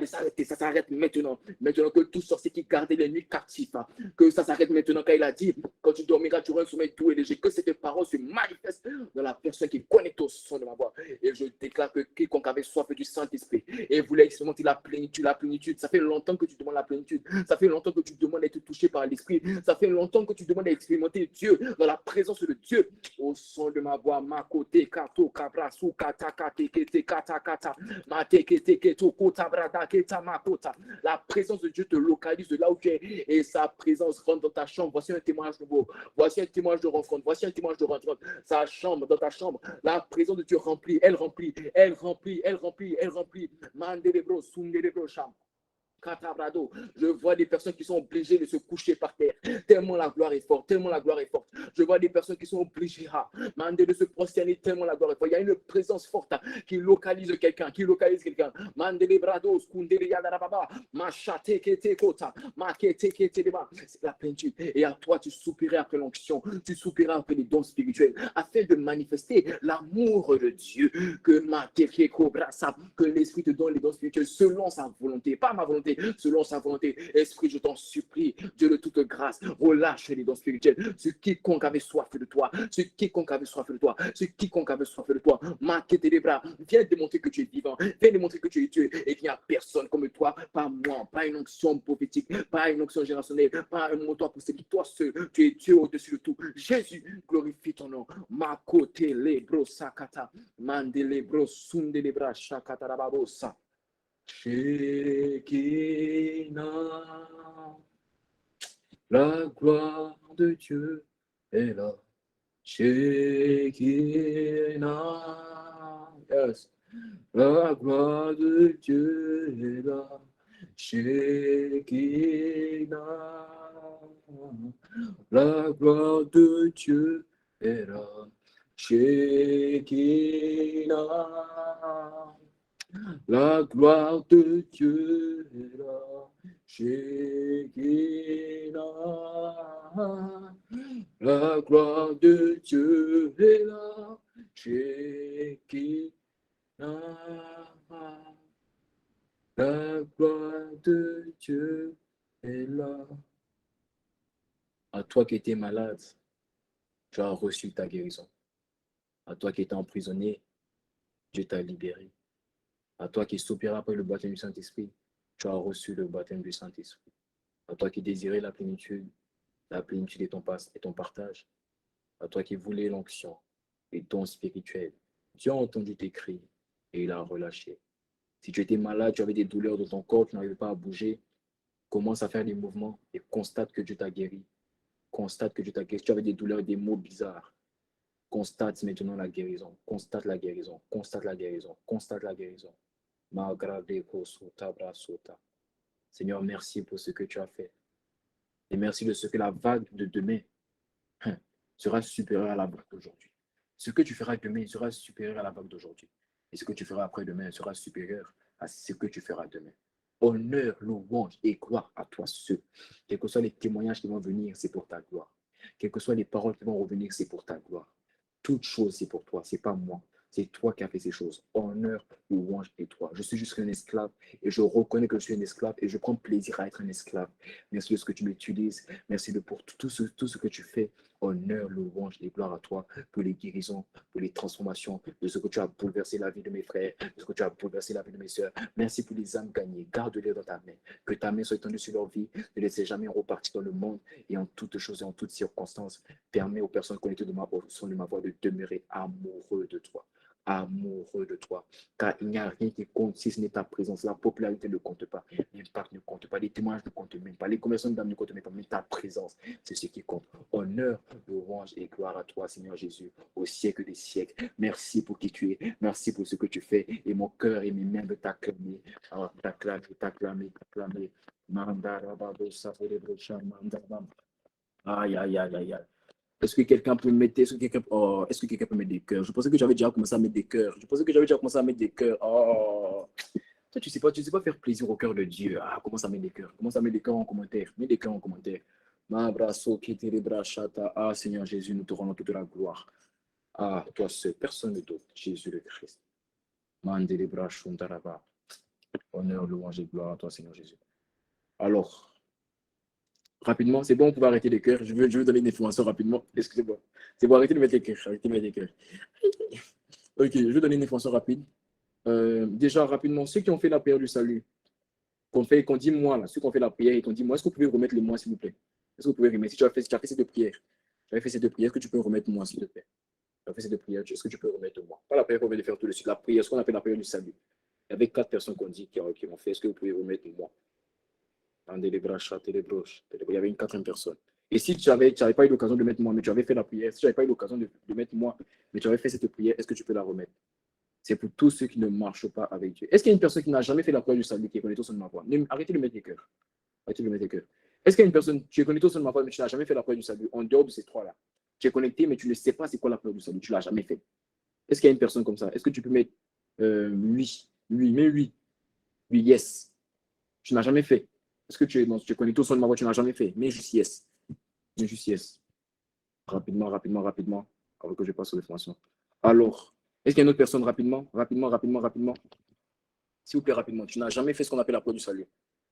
de s'arrêter, ça s'arrête maintenant. Maintenant que tous sorciers qui gardaient les nuits captifs, que ça s'arrête maintenant quand il a dit, quand tu dormiras, tu auras un sommeil doux et léger, que cette parole se manifeste dans la personne qui connaît au son de ma voix. Et je déclare que quiconque avait soif du Saint-Esprit et voulait expérimenter la plénitude, ça fait longtemps que tu demandes la plénitude, ça fait longtemps que tu demandes d'être touché par l'Esprit, ça fait longtemps que tu demandes d'expérimenter Dieu dans la présence de Dieu. Au son de ma voix, ma côté, kato, kabra, sou, kata, kate, kete, kata, kata, ma te, kete, keto, kota, brada, keta, ma kota. La présence de Dieu te localise de là où tu es et sa présence rentre dans ta chambre. Voici un témoignage nouveau, voici un témoignage de rencontre, voici un témoignage de rencontre. Sa chambre, dans ta chambre, la présence de Dieu remplit, elle remplit. Mandelebro, sundelebro, chambre. Je vois des personnes qui sont obligées de se coucher par terre, tellement la gloire est forte, Je vois des personnes qui sont obligées de se prosterner, tellement la gloire est forte. Il y a une présence forte qui localise quelqu'un, c'est la plénitude. Et à toi, tu soupirais après l'onction, tu soupirais après les dons spirituels, afin de manifester l'amour de Dieu, que l'Esprit te donne les dons spirituels selon sa volonté, pas ma volonté, selon sa volonté. Esprit, je t'en supplie, Dieu de toute grâce, relâche les dons spirituels. Ce quiconque avait soif de toi, marquez tes bras, viens démontrer que tu es vivant, viens démontrer que tu es Dieu et qu'il n'y a personne comme toi, pas moi, pas une onction prophétique, pas une onction générationnelle, pas un moteur pour celui, toi seul, tu es Dieu au-dessus de tout. Jésus, glorifie ton nom. Ma côté, les bros, sakata, mande les bros, sunde les bras, shakata, rababosa. Shekinah, la gloire de Dieu est là. Shekinah, yes. La gloire de Dieu est là. Shekinah, la gloire de Dieu est là. Shekinah, la gloire de Dieu est là. Shekinah, la gloire de Dieu est là. Shekinah, la gloire de Dieu est là. À toi qui étais malade, tu as reçu ta guérison. À toi qui étais emprisonné, Dieu t'a libéré. À toi qui soupirais après le baptême du Saint-Esprit, tu as reçu le baptême du Saint-Esprit. À toi qui désirais la plénitude est ton partage. À toi qui voulais l'onction et ton spirituel, Dieu a entendu tes cris et il a relâché. Si tu étais malade, tu avais des douleurs dans ton corps, tu n'arrivais pas à bouger, commence à faire des mouvements et constate que Dieu t'a guéri. Constate que Dieu t'a guéri. Si tu avais des douleurs et des maux bizarres, constate maintenant la guérison. Constate la guérison. Constate la guérison. Constate la guérison. Seigneur, merci pour ce que tu as fait. Et merci de ce que la vague de demain sera supérieure à la vague d'aujourd'hui. Ce que tu feras demain sera supérieur à la vague d'aujourd'hui. Et ce que tu feras après-demain sera supérieur à ce que tu feras demain. Honneur, louange et gloire à toi seul. Quels que soient les témoignages qui vont venir, c'est pour ta gloire. Quelles que soient les paroles qui vont revenir, c'est pour ta gloire. Toute chose, c'est pour toi, c'est pas moi. C'est toi qui as fait ces choses. Honneur, louange et toi. Je suis juste un esclave et je reconnais que je suis un esclave et je prends plaisir à être un esclave. Merci de ce que tu m'utilises. Merci pour tout ce que tu fais. Honneur, louange et gloire à toi pour les guérisons, pour les transformations, de ce que tu as bouleversé la vie de mes frères, de ce que tu as bouleversé la vie de mes soeurs. Merci pour les âmes gagnées. Garde-les dans ta main. Que ta main soit étendue sur leur vie. Ne laisse jamais repartir dans le monde et en toutes choses et en toutes circonstances. Permets aux personnes connectées au son de ma voix de demeurer amoureux de toi. Amoureux de toi, car il n'y a rien qui compte si ce n'est ta présence. La popularité ne compte pas, l'impact ne compte pas, les témoignages ne comptent même pas, les conversions d'âme ne comptent même pas, mais ta présence, c'est ce qui compte. Honneur, louange et gloire à toi, Seigneur Jésus, au siècle des siècles. Merci pour qui tu es, merci pour ce que tu fais, et mon cœur et mes mains veulent t'acclamer, t'acclamer. Aïe, aïe, aïe, aïe, aïe. Est-ce que quelqu'un peut mettre, est-ce que quelqu'un peut mettre des cœurs? Je pensais que j'avais déjà commencé à mettre des cœurs. Je pensais que j'avais déjà commencé à mettre des cœurs. Oh. Toi, tu sais pas faire plaisir au cœur de Dieu. Ah, commence à mettre des cœurs. Commence à mettre des cœurs en commentaire. Mets des cœurs en commentaire. Ah, Seigneur Jésus, nous te rendons toute la gloire. Ah, toi seul, personne d'autre, Jésus le Christ. Honneur, louange et gloire à toi, Seigneur Jésus. Alors, rapidement, c'est bon, on peut arrêter les cœurs. Je veux donner une information rapidement. Excusez-moi. C'est bon, arrêtez de mettre les cœurs. Arrêtez de mettre les cœurs. Ok, je vais donner une information rapide. Déjà, rapidement, ceux qui ont fait la prière du salut, qu'on dit moi, là, ceux qui ont fait la prière et qu'on dit moi, est-ce que vous pouvez remettre le moi, s'il vous plaît? Est-ce que vous pouvez remettre? Si tu as fait ces deux prières, est-ce que tu peux remettre moi, s'il te plaît? Tu as fait ces deux prières, est-ce que tu peux remettre moi? Pas la prière qu'on vient de faire tout de suite, la prière, ce qu'on appelle la prière du salut. Il y avait 4 personnes qui ont fait, est-ce que vous pouvez remettre moi? Il y avait une quatrième personne. Et si tu n'avais pas eu l'occasion de mettre moi, mais tu avais fait la prière, si tu n'avais pas eu l'occasion de mettre moi, mais tu avais fait cette prière, est-ce que tu peux la remettre? C'est pour tous ceux qui ne marchent pas avec Dieu. Est-ce qu'il y a une personne qui n'a jamais fait la prière du salut, qui est connectée au son de ma voix? Arrêtez de mettre les cœurs. Arrêtez de mettre les cœurs. Est-ce qu'il y a une personne, tu es connecté au son de ma voix, mais tu n'as jamais fait la prière du salut, en dehors de ces trois-là? Tu es connecté, mais tu ne sais pas c'est quoi la prière du salut, tu ne l'as jamais fait. Est-ce qu'il y a une personne comme ça? Est-ce que tu peux mettre oui, mais oui, oui, yes. Tu n'as jamais fait. Est-ce que tu es connecté au son de ma voix, tu n'as jamais fait? Mais juste yes. Mais juste yes. Rapidement, avant que je passe aux informations. Alors, est-ce qu'il y a une autre personne rapidement? S'il vous plaît, rapidement. Tu n'as jamais fait ce qu'on appelle la prière du salut.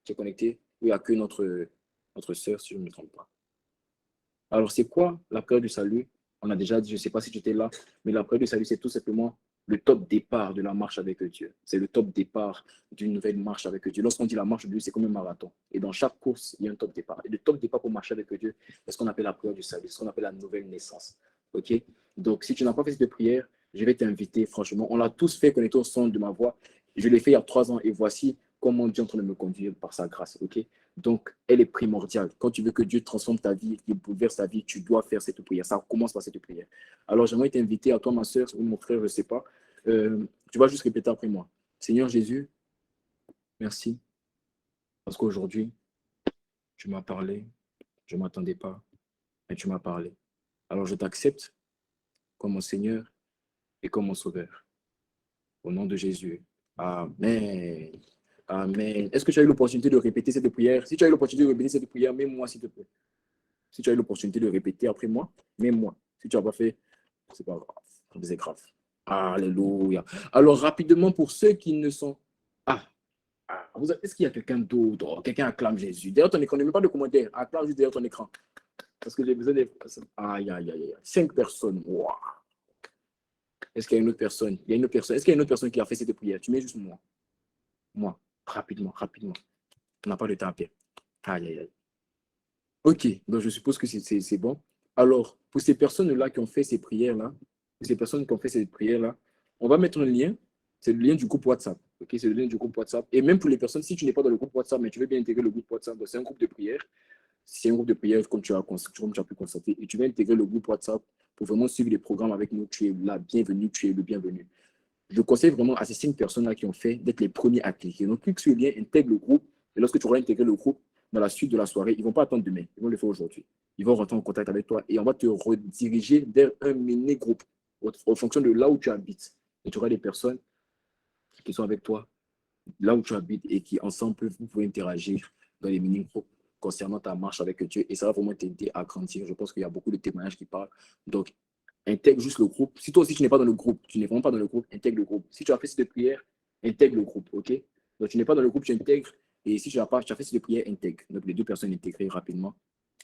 Tu es connecté? Oui, il n'y a que notre sœur, si je ne me trompe pas. Alors, c'est quoi la prière du salut? On a déjà dit, je ne sais pas si tu étais là, mais la prière du salut, c'est tout simplement le top départ de la marche avec Dieu. C'est le top départ d'une nouvelle marche avec Dieu. Lorsqu'on dit la marche de Dieu, c'est comme un marathon. Et dans chaque course, il y a un top départ. Et le top départ pour marcher avec Dieu, c'est ce qu'on appelle la prière du salut, c'est ce qu'on appelle la nouvelle naissance. OK? Donc, si tu n'as pas fait cette prière, je vais t'inviter, franchement. On l'a tous fait connecter au son de ma voix. Je l'ai fait il y a 3 ans et voici comment Dieu est en train de me conduire par sa grâce. OK? Donc, elle est primordiale. Quand tu veux que Dieu transforme ta vie, qu'il bouleverse ta vie, tu dois faire cette prière. Ça commence par cette prière. Alors, j'aimerais t'inviter à toi, ma soeur ou mon frère, je ne sais pas. Tu vas juste répéter après moi. Seigneur Jésus, merci. Parce qu'aujourd'hui, tu m'as parlé. Je ne m'attendais pas, mais tu m'as parlé. Alors, je t'accepte comme mon Seigneur et comme mon Sauveur. Au nom de Jésus. Amen. Amen. Est-ce que tu as eu l'opportunité de répéter cette prière? Si tu as eu l'opportunité de répéter cette prière, mets-moi, s'il te plaît. Si tu as eu l'opportunité de répéter après moi, mets-moi. Si tu n'as pas fait, c'est pas grave. C'est grave. Alléluia. Alors, rapidement, pour ceux qui ne sont... est-ce qu'il y a quelqu'un d'autre? Oh, quelqu'un acclame Jésus. Derrière ton écran, ne mets pas de commentaires. Acclame juste derrière ton écran. Parce que j'ai besoin des personnes. Aïe, aïe, aïe, aïe. 5 personnes. Wow. Est-ce qu'il y a une autre personne? Il y a une autre personne. Est-ce qu'il y a une autre personne qui a fait cette prière? Tu mets juste moi. Moi. Rapidement. On n'a pas de temps à perdre. Aïe, aïe, aïe. Ok, donc je suppose que c'est bon. Alors, pour ces personnes-là qui ont fait ces prières-là, on va mettre un lien. C'est le lien du groupe WhatsApp. Ok, c'est le lien du groupe WhatsApp. Et même pour les personnes, si tu n'es pas dans le groupe WhatsApp, mais tu veux bien intégrer le groupe WhatsApp, c'est un groupe de prière. C'est un groupe de prière comme tu as pu constater. Et tu vas intégrer le groupe WhatsApp pour vraiment suivre les programmes avec nous. Tu es la bienvenue, tu es le bienvenu. Je conseille vraiment à ces 5 personnes-là qui ont fait d'être les premiers à cliquer. Donc, clique sur le lien, intègre le groupe. Et lorsque tu auras intégré le groupe, dans la suite de la soirée, ils ne vont pas attendre demain. Ils vont le faire aujourd'hui. Ils vont rentrer en contact avec toi et on va te rediriger vers un mini-groupe en fonction de là où tu habites. Et tu auras des personnes qui sont avec toi là où tu habites et qui, ensemble, vous pouvez interagir dans les mini-groupes concernant ta marche avec Dieu. Et ça va vraiment t'aider à grandir. Je pense qu'il y a beaucoup de témoignages qui parlent. Donc, intègre juste le groupe. Si toi aussi tu n'es pas dans le groupe, tu n'es vraiment pas dans le groupe, intègre le groupe. Si tu as fait cette prière, intègre le groupe, ok? Donc tu n'es pas dans le groupe, tu intègres. Et si tu n'as pas, tu as fait cette prière, intègre. Donc les 2 personnes intégrées rapidement.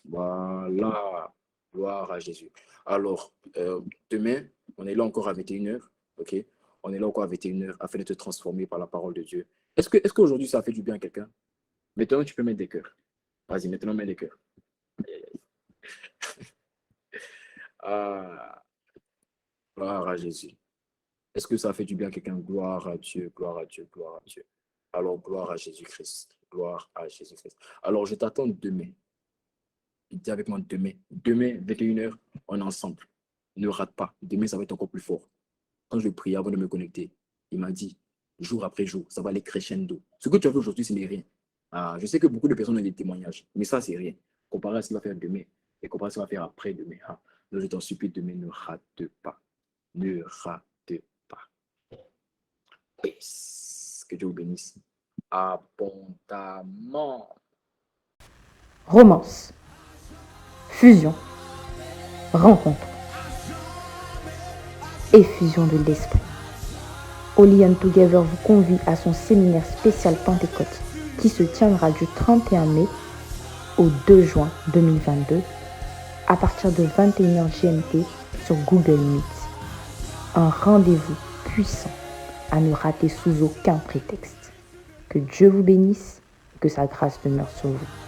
Voilà. Gloire à Jésus. Alors, demain, on est là encore à 21h, ok? On est là encore à 21h afin de te transformer par la parole de Dieu. Est-ce qu'aujourd'hui ça a fait du bien à quelqu'un? Maintenant, tu peux mettre des cœurs. Vas-y, maintenant, mets des cœurs. Ah, gloire à Jésus. Est-ce que ça fait du bien à quelqu'un? Gloire à Dieu, gloire à Dieu, gloire à Dieu. Alors, gloire à Jésus-Christ. Gloire à Jésus-Christ. Alors, je t'attends demain. Dis avec moi demain. Demain, 21h, on est ensemble. Ne rate pas. Demain, ça va être encore plus fort. Quand je priais avant de me connecter, il m'a dit, jour après jour, ça va aller crescendo. Ce que tu as fait aujourd'hui, ce n'est rien. Je sais que beaucoup de personnes ont des témoignages, mais ça, c'est rien. Comparé à ce qu'il va faire demain et comparé à ce qu'il va faire après-demain. Donc, je t'en supplie demain, ne rate pas. Ne rate pas. Peace. Que Dieu vous bénisse abondamment. Romance, fusion, rencontre, effusion de l'esprit. Holy and Together vous convie à son séminaire spécial Pentecôte qui se tiendra du 31 mai au 2 juin 2022 à partir de 21h GMT sur Google Meet. Un rendez-vous puissant à ne rater sous aucun prétexte. Que Dieu vous bénisse et que sa grâce demeure sur vous.